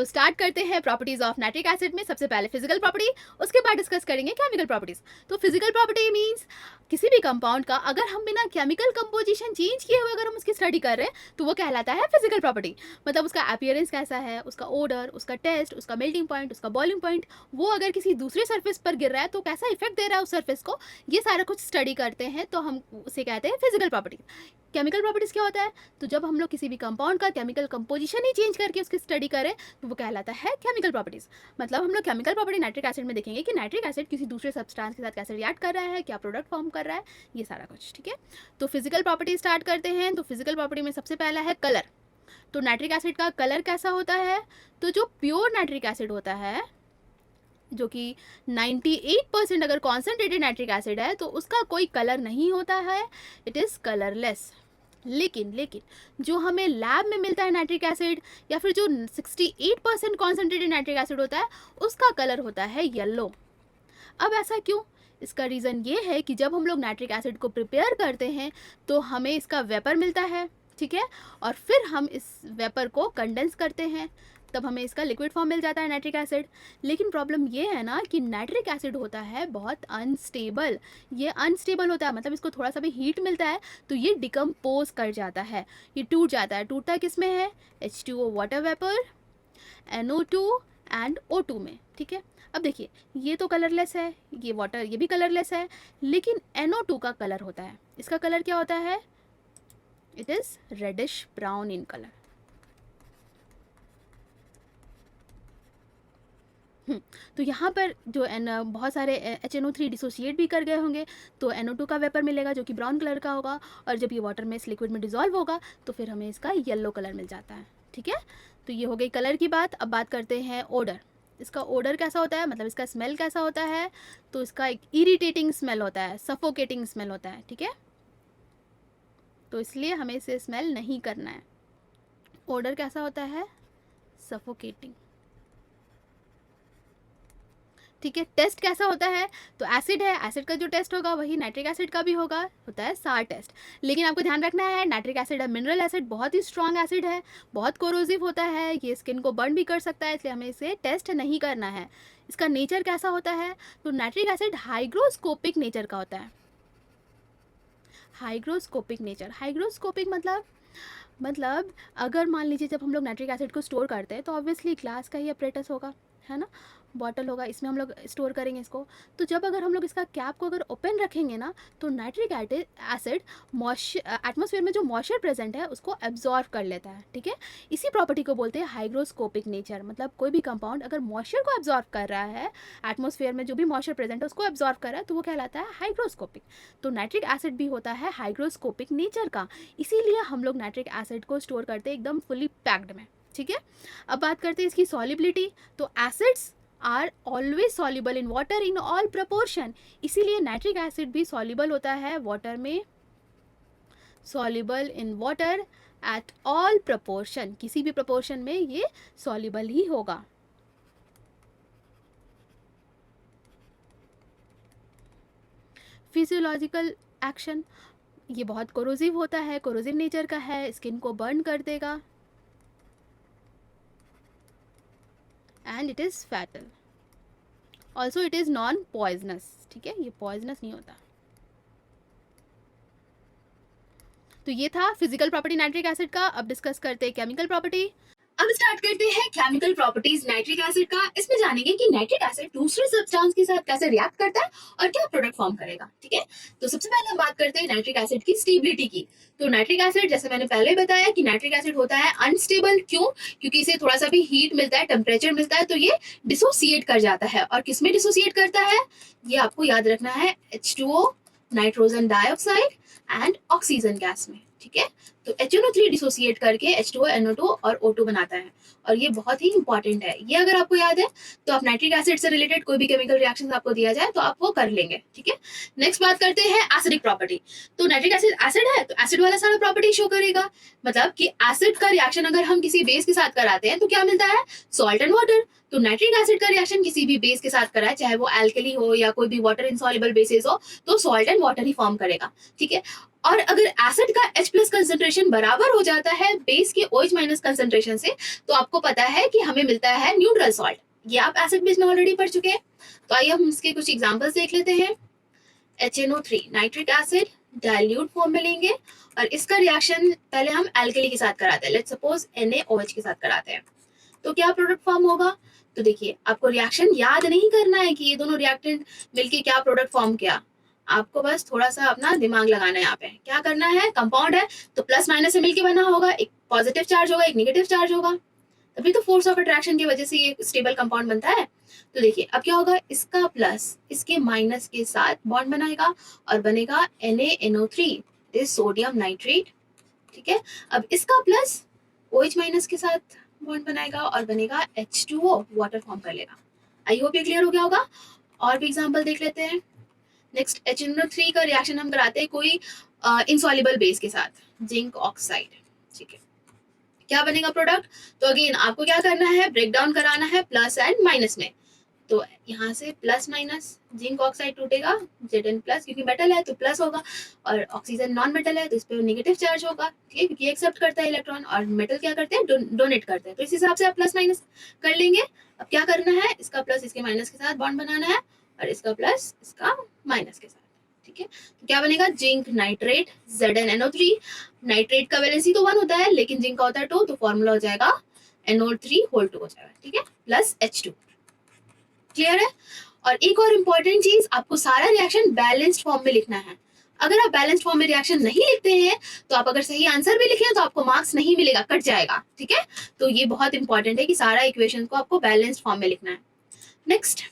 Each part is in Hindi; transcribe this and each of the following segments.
तो स्टार्ट करते हैं प्रॉपर्टीज ऑफ नाइट्रिक एसिड में। सबसे पहले फिजिकल प्रॉपर्टी, उसके बाद डिस्कस करेंगे केमिकल प्रॉपर्टीज। तो फिजिकल प्रॉपर्टी मींस किसी भी कंपाउंड का अगर हम बिना केमिकल कंपोजिशन चेंज किए हुए अगर हम उसकी स्टडी कर रहे हैं तो वो कहलाता है फिजिकल प्रॉपर्टी। मतलब उसका अपीयरेंस कैसा है, उसका ओडर, उसका टेस्ट, उसका मेल्टिंग पॉइंट, उसका बॉइलिंग पॉइंट, वो अगर किसी दूसरे सरफेस पर गिर रहा है तो कैसा इफेक्ट दे रहा है उस सरफेस को, ये सारा कुछ स्टडी करते हैं तो हम उसे कहते हैं फिजिकल प्रॉपर्टी। केमिकल प्रॉपर्टीज क्या होता है? तो जब हम लोग किसी भी कंपाउंड का केमिकल कंपोजिशन ही चेंज करके उसकी स्टडी करें तो वो कहलाता है केमिकल प्रॉपर्टीज। मतलब हम लोग केमिकल प्रॉपर्टी नाइट्रिक एसिड में देखेंगे कि नाइट्रिक एसिड किसी दूसरे सब्सटेंस के साथ कैसे रिएक्ट कर रहा है, क्या प्रोडक्ट फॉर्म कर रहा है, ये सारा कुछ। ठीक है, तो फिजिकल प्रॉपर्टी स्टार्ट करते हैं। तो फिजिकल प्रॉपर्टी में सबसे पहला है कलर। तो नाइट्रिक एसिड का कलर कैसा होता है? तो जो प्योर नाइट्रिक एसिड होता है, जो कि 98% अगर कॉन्सेंट्रेटेड नाइट्रिक एसिड है तो उसका कोई कलर नहीं होता है, इट इज़ कलरलेस। लेकिन जो हमें लैब में मिलता है नाइट्रिक एसिड, या फिर जो 68% कॉन्सेंट्रेटेड नाइट्रिक एसिड होता है, उसका कलर होता है येलो। अब ऐसा क्यों? इसका रीज़न ये है कि जब हम लोग नाइट्रिक एसिड को प्रिपेयर करते हैं तो हमें इसका वेपर मिलता है, ठीक है, और फिर हम इस वेपर को कंडेंस करते हैं, तब हमें इसका लिक्विड फॉर्म मिल जाता है नाइट्रिक एसिड। लेकिन प्रॉब्लम ये है ना कि नाइट्रिक एसिड होता है बहुत अनस्टेबल। ये अनस्टेबल होता है, मतलब इसको थोड़ा सा भी हीट मिलता है तो ये डिकम्पोज कर जाता है, ये टूट जाता है। टूटता किस में है? H2O water vapour, NO2 and O2 में। ठीक है, अब देखिए ये तो कलरलेस है, ये वाटर ये भी कलरलेस है, लेकिन NO2 का कलर होता है। इसका कलर क्या होता है? It is reddish brown in colour. तो यहाँ पर जो बहुत सारे HNO3 डिसोसिएट भी कर गए होंगे तो NO2 का वेपर मिलेगा जो कि ब्राउन कलर का होगा, और जब ये वाटर में इस लिक्विड में डिज़ोल्व होगा तो फिर हमें इसका येलो कलर मिल जाता है। ठीक है, तो ये हो गई कलर की बात। अब बात करते हैं ओडर। इसका ओडर कैसा होता है, मतलब इसका स्मेल कैसा होता है? तो इसका एक इरीटेटिंग स्मेल होता है, सफोकेटिंग स्मेल होता है। ठीक है, तो इसलिए हमें इसे स्मेल नहीं करना है। ओडर कैसा होता है? सफोकेटिंग। ठीक है, टेस्ट कैसा होता है? तो एसिड है, एसिड का जो टेस्ट होगा वही नाइट्रिक एसिड का भी होगा, होता है सार टेस्ट। लेकिन आपको ध्यान रखना है नाइट्रिक एसिड है मिनरल एसिड, बहुत ही स्ट्रॉन्ग एसिड है, बहुत कोरोसिव होता है, ये स्किन को बर्न भी कर सकता है, इसलिए हमें इसे टेस्ट नहीं करना है। इसका नेचर कैसा होता है? तो नाइट्रिक एसिड हाइग्रोस्कोपिक नेचर का होता है। हाइग्रोस्कोपिक नेचर, हाइग्रोस्कोपिक मतलब अगर मान लीजिए जब हम लोग नाइट्रिक एसिड को स्टोर करते हैं तो ऑब्वियसली ग्लास का ही अपरेटस होगा, है ना, बॉटल होगा, इसमें हम लोग स्टोर करेंगे इसको। तो जब अगर हम लोग इसका कैप को अगर ओपन रखेंगे ना तो नाइट्रिक एसिड एटमॉस्फेयर में जो मॉइस्चर प्रेजेंट है उसको एब्जॉर्व कर लेता है। ठीक है, इसी प्रॉपर्टी को बोलते हैं हाइग्रोस्कोपिक नेचर। मतलब कोई भी कंपाउंड अगर मॉइस्चर को एब्जॉर्व कर रहा है, एटमॉस्फेयर में जो भी मॉइस्चर प्रेजेंट है उसको एब्जॉर्व कर रहा है, तो वो कहलाता है हाइग्रोस्कोपिक। तो नाइट्रिक एसिड भी होता है हाइग्रोस्कोपिक नेचर का, इसीलिए हम लोग नाइट्रिक एसिड को स्टोर करते हैं एकदम फुली पैक्ड में। ठीक है, अब बात करते हैं इसकी सॉलिबिलिटी। तो acids are always soluble in water in all proportion, इसीलिए नाइट्रिक एसिड भी सॉल्युबल होता है वाटर में, soluble in water at all proportion, किसी भी प्रपोर्शन में ये सॉल्युबल ही होगा। फिजियोलॉजिकल एक्शन, ये बहुत कोरोसिव होता है, कोरोसिव नेचर का है, स्किन को बर्न कर देगा, and it is fatal. Also it is non poisonous. ठीक है, ये पॉइजनस नहीं होता। तो ये था फिजिकल प्रॉपर्टी नाइट्रिक एसिड का। अब डिस्कस करते हैं केमिकल प्रॉपर्टी। अब स्टार्ट करते हैं केमिकल प्रॉपर्टीज नाइट्रिक एसिड का। इसमें जानेंगे कि नाइट्रिक एसिड दूसरे सब्सटेंस के साथ कैसे रिएक्ट करता है और क्या प्रोडक्ट फॉर्म करेगा। ठीक है, तो सबसे पहले हम बात करते हैं नाइट्रिक एसिड की स्टेबिलिटी की। तो नाइट्रिक एसिड, जैसे मैंने पहले बताया कि नाइट्रिक एसिड होता है अनस्टेबल। क्यों? क्योंकि इसे थोड़ा सा भी हीट मिलता है, टेम्परेचर मिलता है तो ये डिसोसिएट कर जाता है। और किसमें डिसोसिएट करता है? ये आपको याद रखना है, H2O, nitrogen dioxide and oxygen gas में। ठीक है, तो HNO3 डिसोसिएट करके H2O, NO2 और O2 बनाता है, और ये बहुत ही इंपॉर्टेंट है। ये अगर आपको याद है तो आप नाइट्रिक एसिड से रिलेटेड कोई भी केमिकल रिएक्शन आपको दिया जाए तो आप वो कर लेंगे। ठीक है, नेक्स्ट बात करते हैं एसिडिक प्रॉपर्टी। तो नाइट्रिक एसिड एसिड है तो एसिड वाला सारा प्रॉपर्टी शो करेगा। मतलब कि एसिड का रिएक्शन अगर हम किसी बेस के साथ कराते हैं तो क्या मिलता है? Salt and water. तो नाइट्रिक एसिड का रिएक्शन किसी भी बेस के साथ कराए, चाहे वो एल्कली हो या कोई भी वाटर इनसॉल्युबल बेसिस हो, तो salt and water he form करेगा। ठीक है, और अगर एसिड का H प्लस कंसेंट्रेशन बराबर हो जाता है बेस के OH माइनस कंसेंट्रेशन से, तो आपको पता है कि हमें मिलता है न्यूट्रल सॉल्ट। ये आप एसिड बेस में ऑलरेडी पढ़ चुके हैं। तो आइए हम इसके कुछ एग्जांपल्स देख लेते हैं। HNO3 nitric acid dilute form में लेंगे और इसका रिएक्शन पहले हम एल्कली के साथ कराते हैं। लेट्स सपोज NaOH के साथ कराते हैं, तो क्या प्रोडक्ट फॉर्म होगा? तो देखिए, आपको रिएक्शन याद नहीं करना है कि ये दोनों रिएक्टेंट मिलके क्या प्रोडक्ट फॉर्म किया। आपको बस थोड़ा सा अपना दिमाग लगाना है। यहाँ पे क्या करना है, कंपाउंड है तो प्लस माइनस से मिलके बना होगा, एक पॉजिटिव चार्ज होगा, एक नेगेटिव चार्ज होगा, तभी तो फोर्स ऑफ अट्रैक्शन की वजह से ये स्टेबल कंपाउंड बनता है। तो देखिए अब क्या होगा, इसका प्लस इसके माइनस के साथ बॉन्ड बनाएगा और बनेगा NaNO3, दिस सोडियम नाइट्रेट। ठीक है, अब इसका प्लस OH माइनस के साथ बॉन्ड बनाएगा और बनेगा H2O, वाटर फॉर्म कर लेगा। आई होप ये क्लियर हो गया होगा। और भी एग्जांपल देख लेते हैं। नेक्स्ट HNO3 का रिएक्शन हम कराते हैं कोई इनसॉल्युबल बेस के साथ, जिंक ऑक्साइड। ठीक है, क्या बनेगा प्रोडक्ट? तो अगेन आपको क्या करना है, ब्रेक डाउन कराना है प्लस एंड माइनस में। तो यहाँ से प्लस माइनस, जिंक ऑक्साइड टूटेगा Zn प्लस, क्योंकि मेटल है तो प्लस होगा, और ऑक्सीजन नॉन मेटल है तो इस पर नेगेटिव चार्ज होगा। ठीक है, क्योंकि एक्सेप्ट करता है इलेक्ट्रॉन और मेटल क्या करते हैं, डोनेट करते हैं। तो इस हिसाब से आप प्लस माइनस कर लेंगे। अब क्या करना है, इसका प्लस इसके माइनस के साथ बॉन्ड बनाना है और इसका प्लस इसका माइनस के साथ। ठीक है, तो क्या बनेगा, जिंक नाइट्रेट ZnNO3। नाइट्रेट का वैलेंसी तो 1 होता है लेकिन जिंक का होता है 2, तो फॉर्मूला हो जाएगा NO3 होल 2 हो जाएगा। ठीक है, प्लस H2। क्लियर है? और एक और इम्पॉर्टेंट चीज, आपको सारा रिएक्शन बैलेंस्ड फॉर्म में लिखना है। अगर आप बैलेंस्ड फॉर्म में रिएक्शन नहीं लिखते हैं तो आप अगर सही आंसर भी लिखे तो आपको मार्क्स नहीं मिलेगा, कट जाएगा। ठीक है, तो ये बहुत इंपॉर्टेंट है कि सारा इक्वेशन को आपको बैलेंस्ड फॉर्म में लिखना है। नेक्स्ट,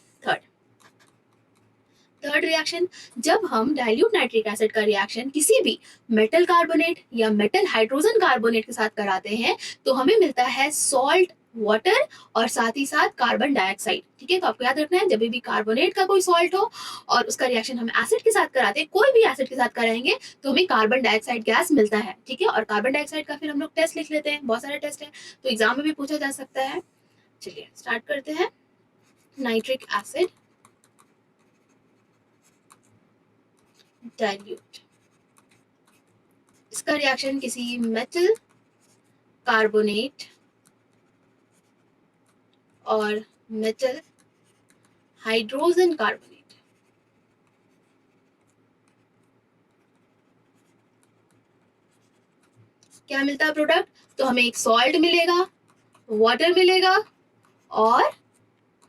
थर्ड रिएक्शन, जब हम डाइल्यूट नाइट्रिक एसिड का रिएक्शन किसी भी मेटल कार्बोनेट या मेटल हाइड्रोजन कार्बोनेट के साथ कराते हैं तो हमें मिलता है सॉल्ट, वाटर और साथ ही साथ कार्बन डाइऑक्साइड। ठीक है, तो आपको याद रखना है, जब भी कार्बोनेट का कोई सॉल्ट हो और उसका रिएक्शन हम एसिड के साथ कराते हैं, कोई भी एसिड के साथ कराएंगे तो हमें कार्बन डाइऑक्साइड गैस मिलता है। ठीक है, और कार्बन डाइऑक्साइड का फिर हम लोग टेस्ट लिख लेते हैं, बहुत सारे टेस्ट है तो एग्जाम में भी पूछा जा सकता है। चलिए स्टार्ट करते हैं। नाइट्रिक एसिड डाइल्यूट, इसका रिएक्शन किसी मेटल कार्बोनेट और मेटल हाइड्रोजन कार्बोनेट, क्या मिलता है प्रोडक्ट? तो हमें एक सॉल्ट मिलेगा, वाटर मिलेगा और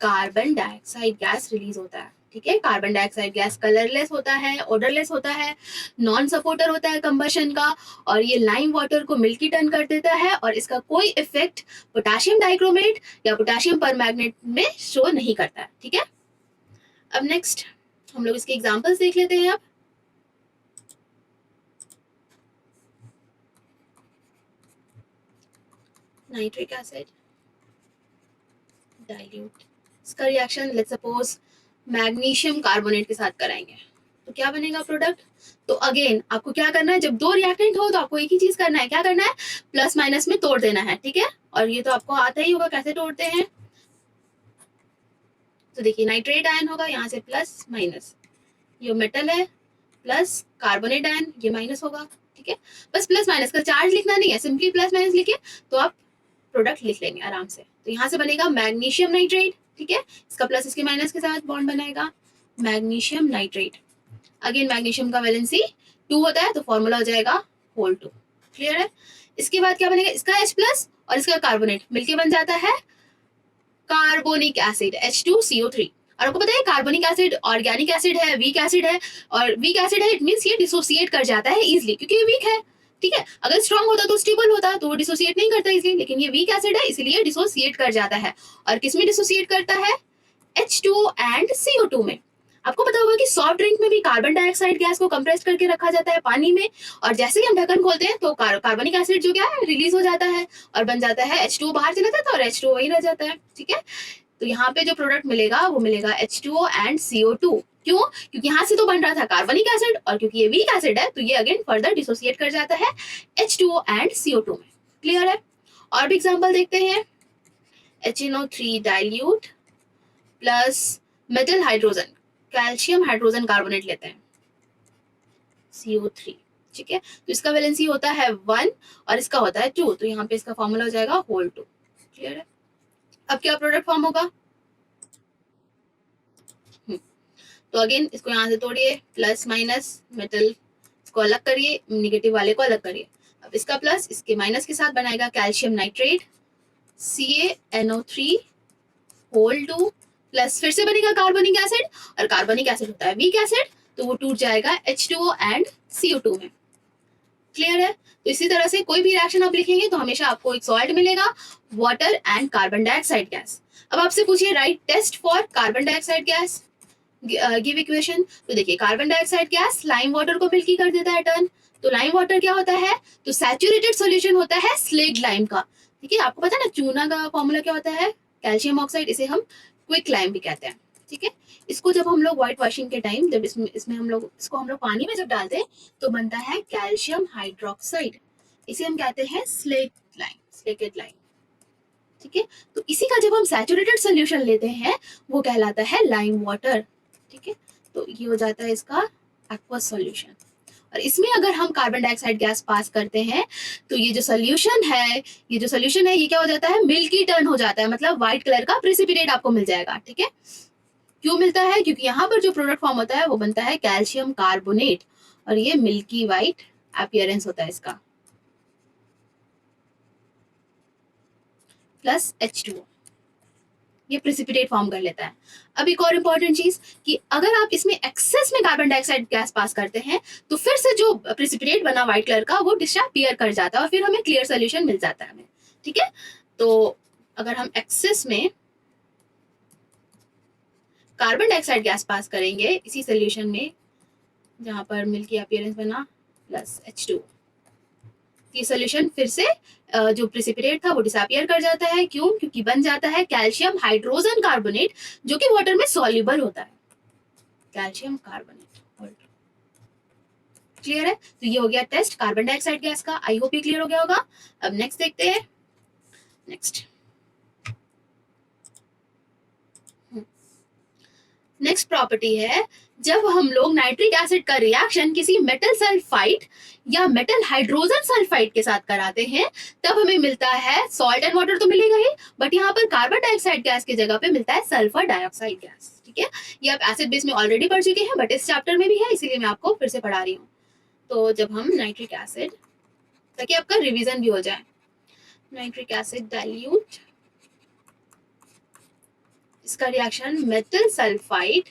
कार्बन डाइऑक्साइड गैस रिलीज होता है। ठीक है, कार्बन डाइऑक्साइड गैस कलरलेस होता है, ओडरलेस होता है, नॉन सपोर्टर होता है कंबशन का, और ये लाइम वाटर को मिल्की टर्न कर देता है और इसका कोई इफेक्ट पोटेशियम डाइक्रोमेट या पोटेशियम परमैंगनेट में शो नहीं करता है। ठीक है, अब नेक्स्ट हम लोग इसके एग्जांपल्स देख लेते हैं। अब नाइट्रिक एसिड डाइल्यूट, इसका reaction let's suppose magnesium carbonate के साथ कराएंगे तो क्या बनेगा प्रोडक्ट? तो अगेन आपको क्या करना है, जब दो रिएक्टेंट हो तो आपको एक ही चीज करना है, क्या करना है, प्लस माइनस में तोड़ देना है। ठीक है, और ये तो आपको आता ही होगा कैसे तोड़ते हैं। तो देखिए, नाइट्रेट आयन होगा यहाँ से प्लस माइनस, ये मेटल है, प्लस कार्बोनेट आयन, ये माइनस होगा। ठीक है, बस प्लस माइनस का चार्ज लिखना नहीं है, सिंपली प्लस माइनस लिखे तो आप प्रोडक्ट लिख लेंगे आराम से। तो यहाँ से बनेगा मैग्नीशियम नाइट्रेट। ठीक है, इसका प्लस इसके माइनस के साथ बॉन्ड बनाएगा मैग्नीशियम नाइट्रेट। अगेन मैग्नीशियम का वैलेंसी 2 होता है तो फॉर्मूला हो जाएगा होल 2। क्लियर है? इसके बाद क्या बनेगा, इसका H प्लस और इसका कार्बोनेट मिलके बन जाता है कार्बोनिक एसिड H2CO3। और आपको पता है कार्बोनिक एसिड ऑर्गेनिक एसिड है, वीक एसिड है, और वीक एसिड है इट मींस ये डिसोसिएट कर जाता है इजीली क्योंकि ये वीक है। ठीक है, अगर स्ट्रांग होता तो स्टेबल होता तो वो डिसोसिएट नहीं करता इजीली, लेकिन ये वीक एसिड है इसीलिए डिसोसिएट कर जाता है। और किसमें डिसोसिएट करता है? H2O एंड CO2 में। आपको पता होगा कि सॉफ्ट ड्रिंक में भी कार्बन डाइऑक्साइड गैस को कंप्रेस करके रखा जाता है पानी में, और जैसे ही हम ढक्कन खोलते हैं तो कार्बनिक एसिड जो क्या है रिलीज हो जाता है और बन जाता है H2O, बाहर चला जाता है और H2O वही रह जाता है। ठीक है, तो यहाँ पे जो प्रोडक्ट मिलेगा वो मिलेगा H2O एंड CO2। क्यों? क्योंकि यहाँ से तो बन रहा था कार्बनिक एसिड और क्योंकि ये वीक एसिड है तो ये अगेन फर्दर डिसोसिएट कर जाता है H2O एंड CO2 में। क्लियर है? और भी एग्जांपल देखते हैं। HNO3 dilute plus metal hydrogen, calcium hydrogen carbonate लेते हैं CO3। ठीक है, तो इसका वैलेंसी होता है 1 और इसका होता है 2, तो यहाँ पे इसका फॉर्मूला हो जाएगा होल 2। क्लियर है? अब क्या प्रोडक्ट फॉर्म होगा? तो अगेन इसको यहाँ से तोड़िए, प्लस माइनस, मेटल इसको अलग करिए, निगेटिव वाले को अलग करिए। अब इसका प्लस इसके माइनस के साथ बनाएगा calcium nitrate CaNO3 whole 2, plus फिर से बनेगा कार्बोनिक एसिड, और कार्बोनिक एसिड होता है वीक एसिड, तो वो टूट जाएगा H2O एंड CO2 में। क्लियर है? तो इसी तरह से कोई भी रिएक्शन आप लिखेंगे तो हमेशा आपको एक सॉल्ट मिलेगा, water and carbon dioxide gas. अब आपसे पूछिए write test for carbon dioxide gas, give equation. तो देखिए carbon dioxide gas lime water को मिल्की कर देता है टर्न, तो लाइम वाटर क्या होता है? तो सैचुरेटेड सॉल्यूशन होता है स्लेक्ड लाइम का। ठीक है, आपको पता है ना चूना का फॉर्मूला क्या होता है? कैल्शियम ऑक्साइड, इसे हम क्विक लाइम भी कहते हैं। ठीक है, इसको जब हम लोग व्हाइट वॉशिंग के टाइम जब इसमें हम लोग इसको हम लोग पानी में जब डालते हैं तो बनता है कैल्शियम हाइड्रोक्साइड, इसे हम कहते हैं स्लेक्ड लाइम, स्लेकेड लाइम। ठीक है, तो इसी का जब हम सैचुरेटेड सोल्यूशन लेते हैं वो कहलाता है लाइम वाटर। ठीक है, तो ये हो जाता है इसका एक्वस सॉल्यूशन। और इसमें अगर हम कार्बन डाइऑक्साइड गैस पास करते हैं तो ये जो सोल्यूशन है, ये क्या हो जाता है? मिल्की टर्न हो जाता है, मतलब व्हाइट कलर का प्रेसिपिटेट आपको मिल जाएगा। ठीक है, क्यों मिलता है? क्योंकि यहाँ पर जो प्रोडक्ट फॉर्म होता है वो बनता है कैल्शियम कार्बोनेट, और ये मिल्की व्हाइट अपीयरेंस होता है इसका, प्लस H2O, ये प्रेसिपिटेट फॉर्म कर लेता है। अब एक और इंपॉर्टेंट चीज कि अगर आप इसमें एक्सेस में कार्बन डाइऑक्साइड गैस पास करते हैं तो फिर से जो प्रेसिपिटेट बना व्हाइट कलर का वो डिसअपीयर कर जाता है और फिर हमें क्लियर सोल्यूशन मिल जाता है हमें। ठीक है, तो अगर हम एक्सेस में कार्बन डाइऑक्साइड गैस पास करेंगे इसी सोल्यूशन में जहां पर मिल्की अपीयरेंस बना प्लस H2, ये सोल्यूशन फिर से जो प्रेसिपिटेट था वो डिसअपीयर कर जाता है। क्यों? क्योंकि बन जाता है कैल्शियम हाइड्रोजन कार्बोनेट जो कि वाटर में सॉल्युबल होता है, कैल्शियम कार्बोनेट। क्लियर है? तो ये हो गया टेस्ट कार्बन डाइऑक्साइड गैस का। आई होप ये क्लियर हो गया होगा। अब नेक्स्ट देखते हैं। नेक्स्ट प्रॉपर्टी है, जब हम लोग नाइट्रिक एसिड का रिएक्शन किसी मेटल सल्फाइड या मेटल हाइड्रोजन सल्फाइड के साथ कराते हैं तब हमें मिलता है सॉल्ट एंड वाटर तो मिलेगा ही, बट यहाँ पर कार्बन डाइऑक्साइड गैस की जगह पे मिलता है सल्फर डाइऑक्साइड गैस। ठीक है, ये आप एसिड बेस में ऑलरेडी पढ़ चुके हैं बट इस चैप्टर में भी है, इसीलिए मैं आपको फिर से पढ़ा रही हूँ। तो जब हम नाइट्रिक एसिड, ताकि आपका रिविजन भी हो जाए, नाइट्रिक एसिड डाइल्यूट, इसका reaction metal sulphide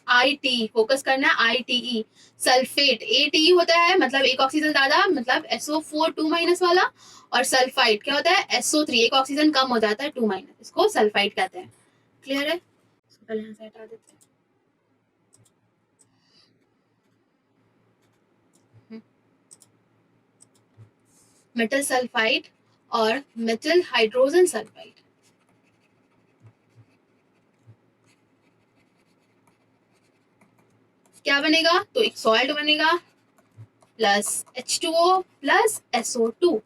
ITE, focus करना है, ITE सल्फेट, ATE होता है मतलब एक ऑक्सीजन ज्यादा, मतलब SO4 2- वाला, और सल्फाइड क्या होता है? SO3, एक ऑक्सीजन कम हो जाता है 2-, इसको सल्फाइड कहते हैं। क्लियर है? पहले यहाँ से हटा देते हैं। मेटल सल्फाइड और मेटल हाइड्रोजन सल्फाइड, क्या बनेगा? तो एक सॉल्ट बनेगा प्लस H2O प्लस SO2।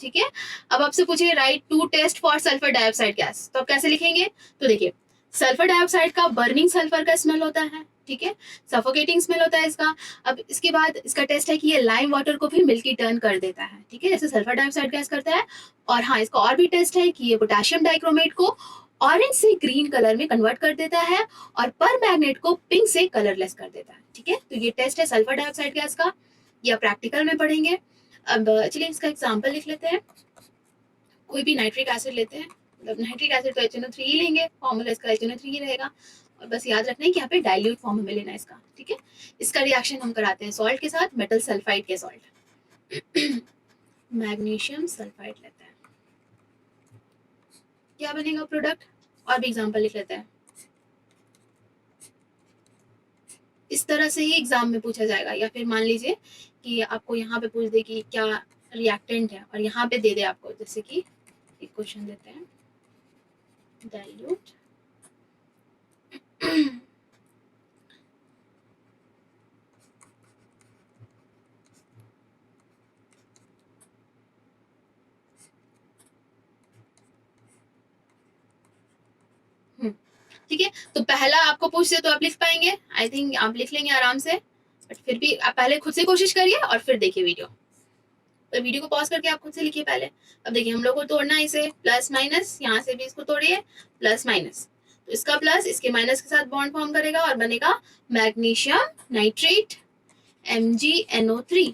ठीक है, अब आपसे पूछिए write to test for sulphur dioxide gas, तो आप कैसे लिखेंगे? तो देखिए सल्फर डाइऑक्साइड का बर्निंग सल्फर का स्मेल होता है, ठीक है, सफोकेटिंग स्मेल होता है इसका। अब इसके बाद इसका टेस्ट है कि ये लाइम वाटर को भी मिल्की टर्न कर देता है, ठीक है, जैसे सल्फर डाइऑक्साइड गैस करता है। और हाँ, इसका और भी टेस्ट है कि ये पोटेशियम डाइक्रोमेट को ऑरेंज से ग्रीन कलर में कन्वर्ट कर देता है और पर मैग्नेट को पिंक से कलरलेस कर देता है। ठीक है, तो ये टेस्ट है सल्फर डाइऑक्साइड गैस का, ये प्रैक्टिकल में पढ़ेंगे। अब चलिए इसका एग्जाम्पल लिख लेते हैं। कोई भी नाइट्रिक एसिड लेते हैं, मतलब नाइट्रिक एसिड तो HNO3 ही लेंगे, फॉर्मूला इसका HNO3 ही रहेगा, और बस याद रखना है कि यहाँ पे डाइल्यूट फॉर्म हमें लेना है इसका। ठीक है, इसका रिएक्शन हम कराते हैं सॉल्ट के साथ, मेटल सल्फाइड के सॉल्ट मैग्नीशियम सल्फाइड लेते हैं, क्या बनेगा प्रोडक्ट? और भी एग्जाम्पल लिख लेते हैं। इस तरह से ही एग्जाम में पूछा जाएगा, या फिर मान लीजिए कि आपको यहाँ पे पूछ दे कि क्या रिएक्टेंट है और यहाँ पे दे दे आपको, जैसे कि एक क्वेश्चन देते हैं, डाइल्यूट ठीक है, तो पहला आपको पूछते तो आप लिख पाएंगे, आई थिंक आप लिख लेंगे आराम से, बट फिर भी आप पहले खुद से कोशिश करिए और फिर देखिए वीडियो। तो वीडियो को पॉज करके आप खुद से लिखिए पहले। अब देखिए हम लोग को तोड़ना है इसे, प्लस माइनस, यहाँ से भी इसको तोड़िए, प्लस माइनस, तो इसका प्लस इसके माइनस के साथ बॉन्ड फॉर्म करेगा और बनेगा मैग्नीशियम नाइट्रेट MgNO3।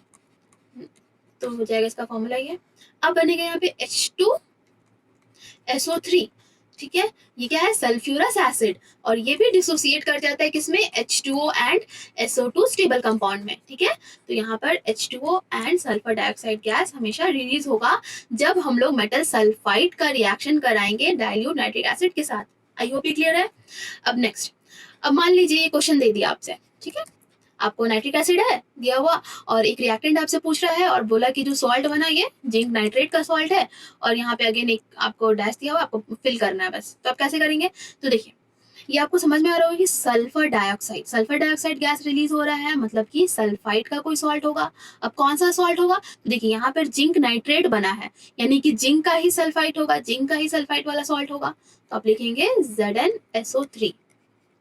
तो हो जाएगा इसका फॉर्मूला ये। अब बनेगा यहाँ पे H2SO3, ठीक है, ये क्या है, सल्फ्यूरस एसिड, और ये भी डिसोसिएट कर जाता है किसमें, H2O and SO2 stable compound में, ठीक है। तो यहाँ पर H2O and sulphur dioxide gas हमेशा रिलीज होगा जब हम लोग मेटल सल्फाइड का रिएक्शन कराएंगे डाइल्यूट नाइट्रिक एसिड के साथ। आई होप ये क्लियर है। अब नेक्स्ट, अब मान लीजिए ये क्वेश्चन दे दिया आपसे, ठीक है, आपको नाइट्रिक एसिड है दिया हुआ और एक रिएक्टेंट आपसे पूछ रहा है और बोला कि जो सॉल्ट बना ये जिंक नाइट्रेट का सॉल्ट है, और यहाँ पे अगेन एक आपको डैश दिया हुआ, आपको फिल करना है बस। तो आप कैसे करेंगे, तो देखिए ये आपको समझ में आ रहा होगा कि सल्फर डाइऑक्साइड गैस रिलीज हो रहा है, मतलब कि सल्फाइड का कोई सॉल्ट होगा। अब कौन सा सॉल्ट होगा, तो देखिए यहाँ पर जिंक नाइट्रेट बना है, यानी कि जिंक का ही सल्फाइड होगा, जिंक का ही सल्फाइड वाला सॉल्ट होगा। तो आप लिखेंगे ZnSO3,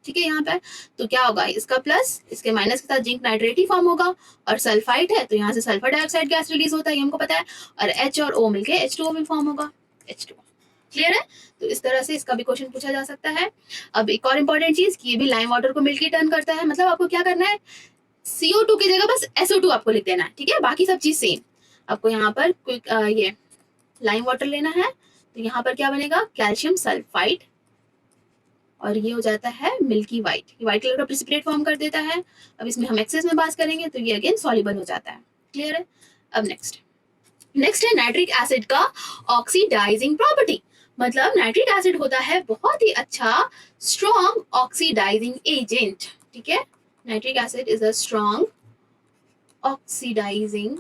ठीक है। यहाँ पर तो क्या होगा, इसका प्लस इसके माइनस के साथ जिंक नाइट्रेट ही फॉर्म होगा, और सल्फाइड है तो यहाँ से सल्फर डाइऑक्साइड गैस रिलीज होता है, ये हमको पता है, और H और O मिलके H2O में फॉर्म होगा, H2O। क्लियर है। तो इस तरह से इसका भी क्वेश्चन पूछा जा सकता है। अब एक और इंपॉर्टेंट चीज कि ये भी लाइम वाटर को मिल्की टर्न करता है, मतलब आपको क्या करना है, CO2 की जगह बस SO2 आपको लिख देना है, ठीक है, बाकी सब चीज सेम। आपको यहाँ पर ये लाइम वाटर लेना है, तो यहाँ पर क्या बनेगा, कैल्शियम सल्फाइड, और ये हो जाता है मिल्की वाइट, ये व्हाइट कलर का प्रेसिपिटेट फॉर्म कर देता है। अब इसमें हम एक्सेस में बात करेंगे तो ये अगेन सॉल्युबल हो जाता है। क्लियर है। अब नेक्स्ट है नाइट्रिक एसिड का ऑक्सीडाइजिंग प्रॉपर्टी, मतलब नाइट्रिक एसिड होता है बहुत ही अच्छा स्ट्रॉन्ग ऑक्सीडाइजिंग एजेंट, ठीक है। Nitric acid is a strong oxidising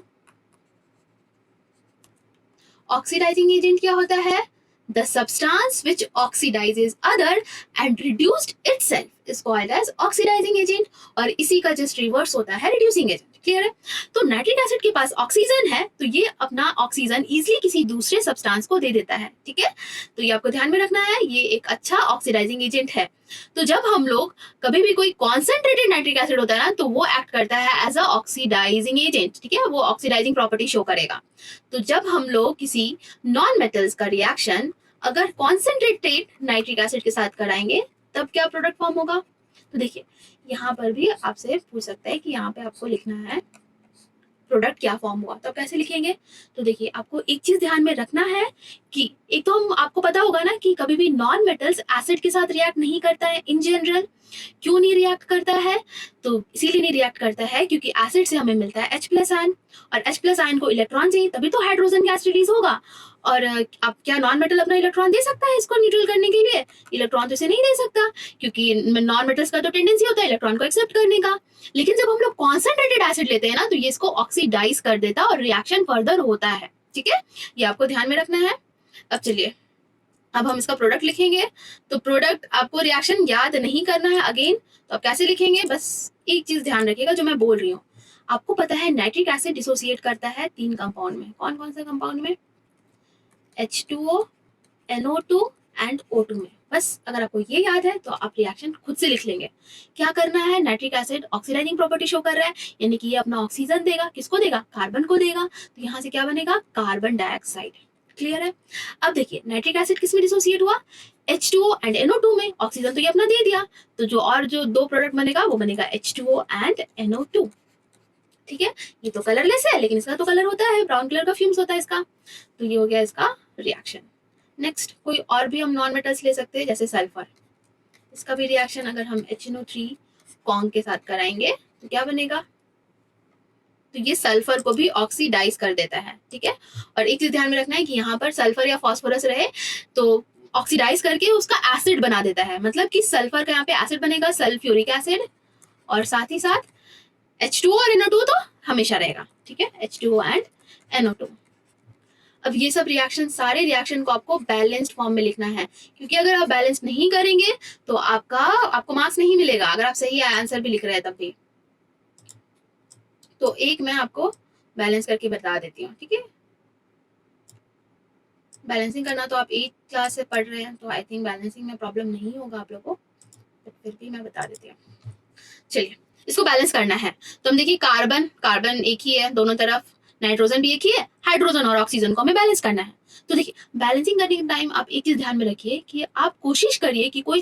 agent क्या होता है, the substance which oxidizes other and reduced itself is called as oxidizing agent, और इसी का जस्ट रिवर्स होता है reducing agent। क्लियर है। तो नाइट्रिक एसिड के पास ऑक्सीजन है तो ये अपना ऑक्सीजन इजीली किसी दूसरे सब्सटेंस को दे देता है, ठीक है। तो ये आपको ध्यान में रखना है, ये एक अच्छा ऑक्सीडाइजिंग एजेंट है। तो जब हम लोग कभी भी कोई कॉन्सेंट्रेटेड नाइट्रिक एसिड होता है ना, तो वो एक्ट करता है एज अ ऑक्सीडाइजिंग एजेंट, ठीक है, वो ऑक्सीडाइजिंग प्रॉपर्टी शो करेगा। तो जब हम लोग किसी नॉन मेटल्स का रिएक्शन अगर कॉन्सेंट्रेटेड नाइट्रिक एसिड के साथ कराएंगे तब क्या प्रोडक्ट फॉर्म होगा, तो देखिए यहाँ पर भी आपसे पूछ सकता है कि यहाँ पे आपको लिखना है प्रोडक्ट क्या फॉर्म हुआ, तो कैसे लिखेंगे। तो देखिए आपको एक चीज ध्यान में रखना है कि एक तो हम आपको पता होगा ना कि कभी भी नॉन मेटल्स एसिड के साथ रिएक्ट नहीं करता है इन जनरल। क्यों नहीं रिएक्ट करता है, तो इसीलिए नहीं रिएक्ट करता है क्योंकि एसिड से हमें मिलता है H+ आयन, और H+ आयन को इलेक्ट्रॉन चाहिए तभी तो हाइड्रोजन गैस रिलीज होगा। और अब क्या नॉन मेटल अपना इलेक्ट्रॉन दे सकता है इसको न्यूट्रल करने के लिए, इलेक्ट्रॉन तो इसे नहीं दे सकता, क्योंकि नॉन मेटल्स का तो टेंडेंसी होता है इलेक्ट्रॉन को एक्सेप्ट करने का। लेकिन जब हम लोग कॉन्सेंट्रेटेड एसिड लेते हैं ना, तो ये इसको ऑक्सीडाइज कर देता है और रिएक्शन फर्दर होता है, ठीक है, ये आपको ध्यान में रखना है। अब चलिए अब हम इसका प्रोडक्ट लिखेंगे। तो प्रोडक्ट आपको रिएक्शन याद नहीं करना है अगेन, तो आप कैसे लिखेंगे, बस एक चीज ध्यान रखिएगा जो मैं बोल रही हूँ। आपको पता है नाइट्रिक एसिड डिसोसिएट करता है 3 कंपाउंड में, कौन कौन सा कंपाउंड में, H2O, NO2 एंड O2 में। बस अगर आपको ये याद है तो आप रिएक्शन खुद से लिख लेंगे। क्या करना है, nitric acid oxidising property show कर रहा है, यानी कि ये अपना ऑक्सीजन देगा, किसको देगा, कार्बन को देगा, तो यहाँ से क्या बनेगा, कार्बन डाइऑक्साइड। क्लियर है। अब देखिए नाइट्रिक एसिड किस में डिसोसिएट हुआ, H2O एंड NO2 में, ऑक्सीजन तो ये अपना दे दिया, तो जो 2 प्रोडक्ट बनेगा वो बनेगा H2O एंड NO2, ठीक है। ये तो कलरलेस है लेकिन इसका तो कलर होता है, ब्राउन कलर का फ्यूम्स होता है इसका, तो ये हो गया इसका रिएक्शन। नेक्स्ट कोई और भी हम नॉन मेटल्स ले सकते हैं जैसे सल्फर, इसका भी रिएक्शन अगर हम HNO3 कॉन्ग के साथ कराएंगे तो क्या बनेगा, तो ये सल्फर को भी ऑक्सीडाइज कर देता है, ठीक है। और एक चीज ध्यान में रखना है कि यहाँ पर सल्फर या फास्फोरस रहे तो ऑक्सीडाइज करके उसका एसिड बना देता है, मतलब कि सल्फर का यहाँ पे एसिड बनेगा सल्फ्यूरिक एसिड, और साथ ही साथ H2O और NO2 तो हमेशा रहेगा, ठीक है, H2O एंड NO2। अब ये सब रिएक्शन, सारे रिएक्शन को आपको बैलेंस्ड फॉर्म में लिखना है, क्योंकि अगर आप बैलेंस नहीं करेंगे तो आपको मार्क्स नहीं मिलेगा अगर आप सही आंसर भी लिख रहे हैं तब भी। तो एक मैं आपको बैलेंस करके बता देती हूँ, ठीक है। बैलेंसिंग करना तो आप 8th क्लास से पढ़ रहे हैं, तो आई थिंक बैलेंसिंग में प्रॉब्लम नहीं होगा आप लोगों को। बट फिर भी मैं बता देती हूँ। चलिए, इसको बैलेंस करना है तो हम देखिए कार्बन एक ही है दोनों तरफ, नाइट्रोजन भी एक ही है, हाइड्रोजन और ऑक्सीजन को हमें बैलेंस करना है। तो देखिए, बैलेंसिंग करने के टाइम आप एक चीज ध्यान में रखिए कि आप कोशिश करिए कि कोई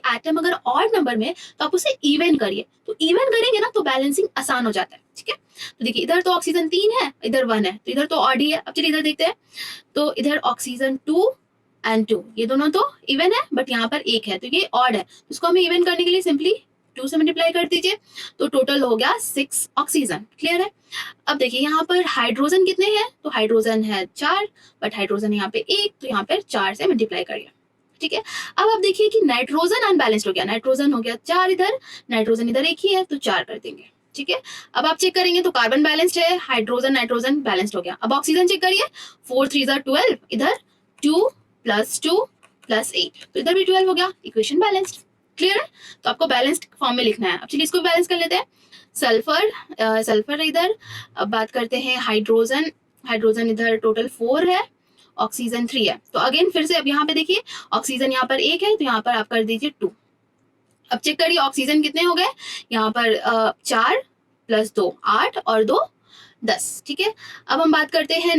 एटम अगर ऑड नंबर में तो आप उसे इवन करिए। तो इवन करेंगे ना तो बैलेंसिंग आसान हो जाता है। ठीक है, तो देखिए इधर तो ऑक्सीजन 3 है, इधर 1 है, तो इधर तो ऑड ही है। अब चलिए इधर देखते हैं, तो इधर ऑक्सीजन 2 एंड 2, ये दोनों तो इवन है, बट यहाँ पर 1 है तो ये ऑड है। तो इसको हमें इवन करने के लिए सिंपली 2 से मल्टीप्लाई कर दीजिए, तो टोटल हो गया 6 ऑक्सीजन। क्लियर है? अब देखिए यहाँ पर हाइड्रोजन कितने हैं, तो हाइड्रोजन है 4, बट हाइड्रोजन यहाँ पे 1, तो यहाँ पर 4 से मल्टीप्लाई करिए। ठीक है, अब आप देखिए कि नाइट्रोजन अनबैलेंस्ड हो गया, नाइट्रोजन हो गया 4 इधर, नाइट्रोजन इधर 1 ही है तो 4 कर देंगे। ठीक है, अब आप चेक करेंगे तो कार्बन बैलेंस्ड है, हाइड्रोजन नाइट्रोजन बैलेंस्ड हो गया। अब ऑक्सीजन चेक करिए, 4 3 12, इधर 2 + 8, तो इधर भी 12 हो गया, इक्वेशन बैलेंस्ड। क्लियर है? तो आपको बैलेंस्ड फॉर्म में लिखना है। अब चलिए इसको बैलेंस कर लेते हैं। सल्फर इधर, अब बात करते हैं हाइड्रोजन इधर टोटल 4 है, ऑक्सीजन 3 है। तो अगेन फिर से अब यहाँ पे देखिए, ऑक्सीजन यहाँ पर 1 है तो यहाँ पर आप कर दीजिए 2। अब चेक करिए ऑक्सीजन कितने हो गए, यहाँ पर 4 + 2 8 और 2 10। ठीक है, अब हम बात करते हैं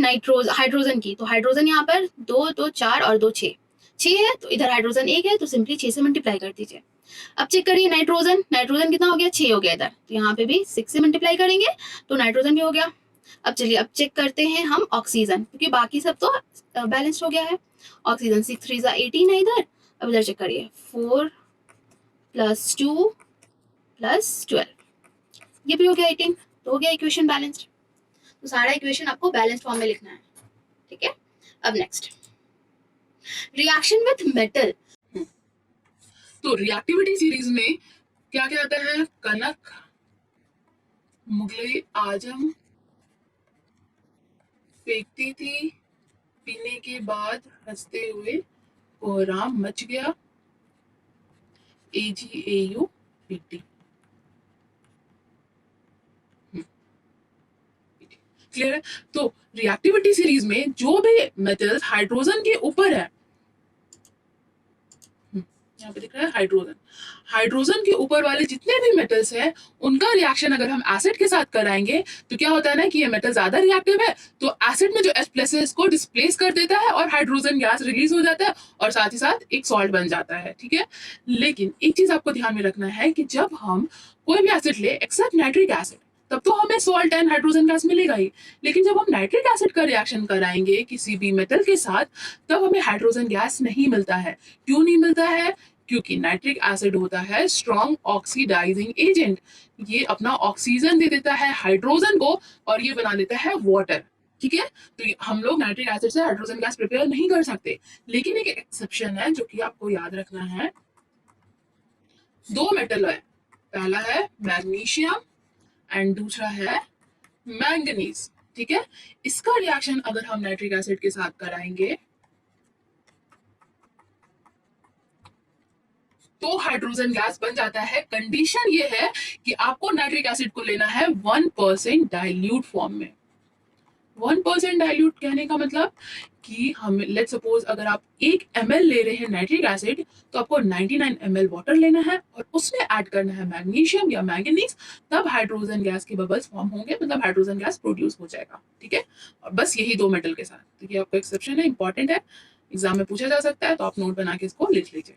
हाइड्रोजन की। तो हाइड्रोजन यहाँ पर 2 2 4 और 2 6 है, तो इधर हाइड्रोजन 1 है तो सिंपली 6 से मल्टीप्लाई कर दीजिए। अब चेक करिए नाइट्रोजन कितना हो गया, 6 हो गया इधर, तो यहाँ पे भी 6 से मल्टीप्लाई करेंगे तो नाइट्रोजन भी हो गया। अब चलिए अब चेक करते हैं हम ऑक्सीजन, क्योंकि बाकी सब तो बैलेंस्ड हो गया है। ऑक्सीजन 6 3 18 है इधर। अब इधर चेक करिए 4 + 2 + 12, ये भी हो गया 18, तो हो गया इक्वेशन बैलेंस्ड। तो सारा इक्वेशन आपको बैलेंस्ड फॉर्म में लिखना है। ठीक है, अब नेक्स्ट रिएक्शन विथ मेटल। तो रिएक्टिविटी सीरीज में क्या क्या आता है, कनक, मुगले आजम फेंकती थी, पीने के बाद हंसते हुए कोहराम मच गया, AgAU क्लियर है? तो रिएक्टिविटी सीरीज में जो भी मेटल्स हाइड्रोजन के ऊपर है, यहाँ पे दिख रहा है हाइड्रोजन के ऊपर वाले जितने भी मेटल्स हैं उनका रिएक्शन अगर हम एसिड के साथ कराएंगे तो क्या होता है ना कि ये मेटल ज्यादा रिएक्टिव है, तो एसिड में जो H+ है इसको डिस्प्लेस कर देता है और हाइड्रोजन गैस रिलीज हो जाता है और साथ ही साथ एक सॉल्ट बन जाता है। ठीक है, लेकिन एक चीज आपको ध्यान में रखना है कि जब हम कोई भी एसिड ले एक्सेप्ट नाइट्रिक एसिड, तब तो हमें सॉल्ट एंड हाइड्रोजन गैस मिलेगा ही, लेकिन जब हम नाइट्रिक एसिड का रिएक्शन कराएंगे किसी भी मेटल के साथ तब हमें हाइड्रोजन गैस नहीं मिलता है। क्यों नहीं मिलता है? क्योंकि नाइट्रिक एसिड होता है स्ट्रॉन्ग ऑक्सीडाइजिंग एजेंट, ये अपना ऑक्सीजन दे देता है हाइड्रोजन को और ये बना देता है वाटर। ठीक है, तो हम लोग नाइट्रिक एसिड से हाइड्रोजन गैस प्रिपेयर नहीं कर सकते, लेकिन एक एक्सेप्शन है जो कि आपको याद रखना है। 2 मेटल है, पहला है मैग्नीशियम एंड दूसरा है मैंगनीज। ठीक है, इसका रिएक्शन अगर हम नाइट्रिक एसिड के साथ कराएंगे तो हाइड्रोजन गैस बन जाता है। कंडीशन ये है कि आपको नाइट्रिक एसिड को लेना है 1% डाइल्यूट फॉर्म में। 1% डाइल्यूट कहने का मतलब कि हम लेट्स सपोज अगर आप 1 ml ले रहे हैं नाइट्रिक एसिड तो आपको 99 ml वाटर लेना है और उसमें ऐड करना है मैग्नीशियम या मैंगनीज, तब हाइड्रोजन गैस के बबल्स फॉर्म होंगे, मतलब हाइड्रोजन गैस प्रोड्यूस हो जाएगा। ठीक है, और बस यही 2 मेटल के साथ, तो ये आपका एक्सेप्शन है, इंपॉर्टेंट है, एग्जाम में पूछा जा सकता है, तो आप नोट बना के इसको लिख लीजिए।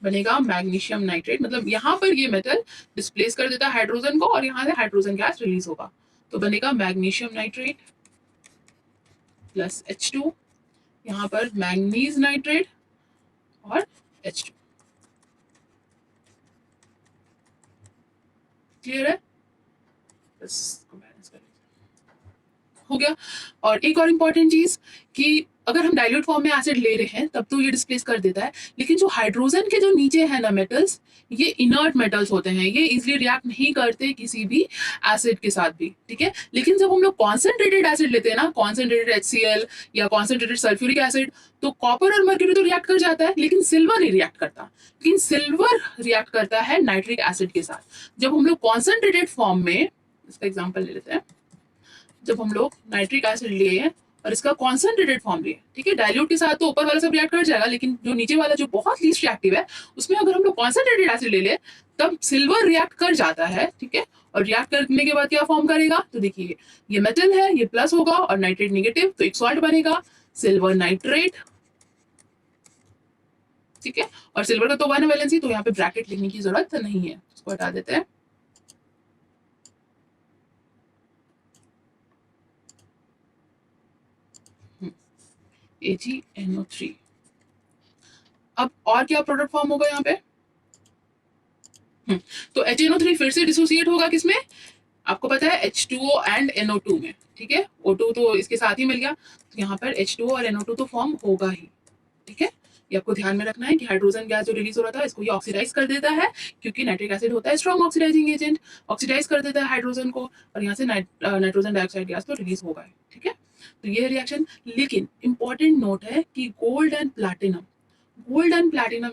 बनेगा मैग्नीशियम नाइट्रेट, मतलब यहाँ पर ये मेटल डिस्प्लेस कर देता है हाइड्रोजन को और यहाँ से हाइड्रोजन गैस रिलीज होगा, तो बनेगा मैग्नीशियम नाइट्रेट प्लस H2, यहाँ पर मैंगनीज नाइट्रेट और H2। क्लियर है? बस बैलेंस कर लीजिए, हो गया। और एक और इम्पॉर्टेंट चीज कि अगर हम डाइल्यूट फॉर्म में एसिड ले रहे हैं तब तो ये डिस्प्लेस कर देता है, लेकिन जो हाइड्रोजन के जो नीचे है ना मेटल्स, ये इनर्ट मेटल्स होते हैं, ये इजीली रिएक्ट नहीं करते किसी भी एसिड के साथ भी। ठीक है, लेकिन जब हम लोग कॉन्सेंट्रेटेड एसिड लेते हैं ना, कॉन्सेंट्रेटेड HCl या कॉन्सेंट्रेटेड सल्फ्यूरिक एसिड, तो कॉपर और मर्क्यूरी तो रिएक्ट कर जाता है लेकिन सिल्वर नहीं रिएक्ट करता, लेकिन सिल्वर रिएक्ट करता है नाइट्रिक एसिड के साथ। जब हम लोग कॉन्सेंट्रेटेड फॉर्म में, इसका एग्जाम्पल ले लेते हैं, जब हम लोग नाइट्रिक एसिड लिए और इसका कॉन्सेंट्रेटेड फॉर्म भी है, ठीक है। डाइल्यूट के साथ तो ऊपर वाला सब रिएक्ट कर जाएगा, लेकिन जो नीचे वाला जो बहुत लीस्ट रिएक्टिव है उसमें अगर हम लोग कॉन्सेंट्रेटेड एसिड ले ले तब सिल्वर रिएक्ट कर जाता है, ठीक है। और रिएक्ट करने के बाद क्या फॉर्म करेगा, तो देखिए ये मेटल है, ये प्लस होगा और नाइट्रेट निगेटिव, तो एक सॉल्ट बनेगा सिल्वर नाइट्रेट, ठीक है। और सिल्वर का तो 1 वैलेंसी, तो यहाँ पे ब्रैकेट लिखने की जरूरत नहीं है, इसको हटा देते हैं। AgNO3। अब और क्या प्रोडक्ट फॉर्म होगा यहाँ पे, तो HNO3 फिर से डिसोसिएट होगा किसमें, आपको पता है H2O एंड NO2 में, ठीक है। O2 तो इसके साथ ही मिल गया, तो यहाँ पर H2O और NO2 तो फॉर्म होगा ही, ठीक है। ये आपको ध्यान में रखना है कि हाइड्रोजन गैस जो रिलीज हो रहा था इसको ये ऑक्सीडाइज कर देता है, क्योंकि नाइट्रिक एसिड होता है स्ट्रॉन्ग ऑक्सीडाइजिंग एजेंट, ऑक्सीडाइज कर देता है हाइड्रोजन को, और यहाँ से नाइट्रोजन डाइऑक्साइड गैस तो रिलीज होगा, ठीक है। तो ये रिएक्शन, लेकिन इंपॉर्टेंट नोट है कि गोल्ड एंड प्लैटिनम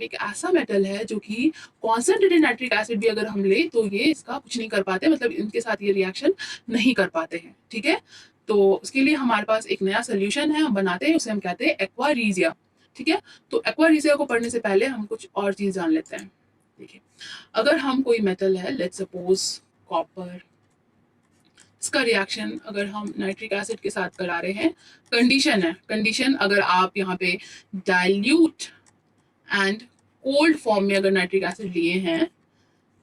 एक ऐसा मेटल है जो कि कॉन्सेंट्रेटेड नाइट्रिक एसिड भी अगर हम ले तो ये इसका कुछ नहीं कर पाते, मतलब इनके साथ ये रिएक्शन नहीं कर पाते हैं, ठीक है। तो उसके लिए हमारे पास एक नया सोल्यूशन है, हम बनाते हैं, उसे हम कहते हैं एक्वारीजिया, ठीक है। तो एक्वारीजिया को पढ़ने से पहले हम कुछ और चीज जान लेते हैं। देखिए, अगर हम कोई मेटल है, लेट्स सपोज कॉपर, इसका रिएक्शन अगर हम नाइट्रिक एसिड के साथ करा रहे हैं, कंडीशन अगर आप यहाँ पे डाइल्यूट एंड कोल्ड फॉर्म में अगर नाइट्रिक एसिड लिए हैं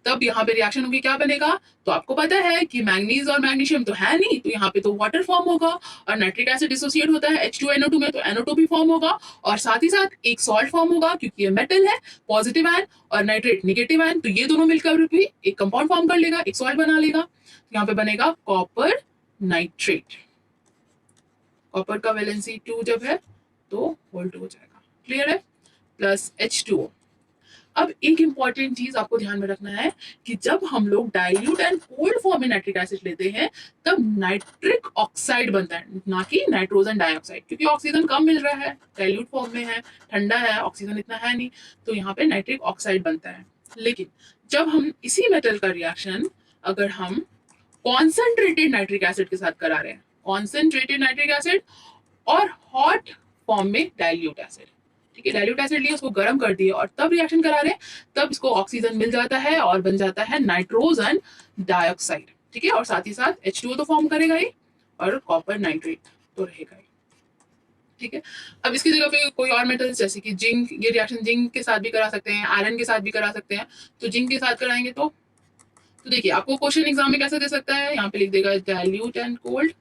तब यहाँ पे रिएक्शन होगी, क्या बनेगा, तो आपको पता है कि मैंगनीज और मैग्नीशियम तो है नहीं, तो यहाँ पे तो वाटर फॉर्म होगा, और नाइट्रिक एसिड डिसोसिएट होता है H2NO2 में, तो NO2 भी फॉर्म होगा, और साथ ही साथ एक सॉल्ट फॉर्म होगा, क्योंकि ये मेटल है, पॉजिटिव आयन और नाइट्रेट निगेटिव आयन, तो ये दोनों मिलकर भी एक कंपाउंड फॉर्म कर लेगा, एक सॉल्ट बना लेगा। यहाँ पे बनेगा कॉपर नाइट्रेट, कॉपर का वैलेंसी 2 जब है तो होल 2 हो जाएगा, क्लियर है, प्लस H2O। अब एक इंपॉर्टेंट चीज आपको ध्यान में रखना है कि जब हम लोग डाइल्यूट एंड कोल्ड फॉर्म में नाइट्रिक एसिड लेते हैं तब नाइट्रिक ऑक्साइड बनता है, ना कि नाइट्रोजन डाइऑक्साइड, क्योंकि ऑक्सीजन कम मिल रहा है, डाइल्यूट फॉर्म में है, ठंडा है, ऑक्सीजन इतना है नहीं, तो यहाँ पे नाइट्रिक ऑक्साइड बनता है। लेकिन जब हम इसी मेटल का रिएक्शन अगर हम कॉन्सेंट्रेटेड नाइट्रिक एसिड के साथ करा रहे हैं, कॉन्सेंट्रेटेड नाइट्रिक एसिड और हॉट फॉर्म में डाइल्यूट एसिड, ठीक है, डाइल्यूट एसिड लिए उसको गर्म कर दिए और तब रिएक्शन करा रहे हैं, तब इसको ऑक्सीजन मिल जाता है और बन जाता है नाइट्रोजन डाइऑक्साइड, ठीक है। और साथ ही साथ H2O तो फॉर्म करेगा ही और कॉपर नाइट्रेट तो रहेगा ही, ठीक है। अब इसकी जगह पे कोई और मेटल्स जैसे कि जिंक, ये रिएक्शन जिंक के साथ भी करा सकते हैं, आयरन के साथ भी करा सकते हैं, तो जिंक के साथ कराएंगे तो देखिए आपको क्वेश्चन एग्जाम में कैसे दे सकता है, यहाँ पे लिख देगा डाइल्यूट एंड कोल्ड,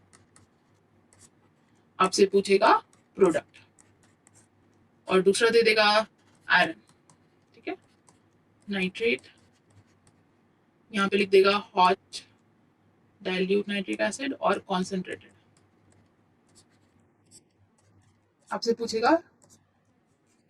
आपसे पूछेगा प्रोडक्ट, और दूसरा दे देगा आयरन, ठीक है, नाइट्रेट, यहाँ पे लिख देगा हॉट डाइल्यूट नाइट्रिक एसिड और कॉन्सेंट्रेटेड, आपसे पूछेगा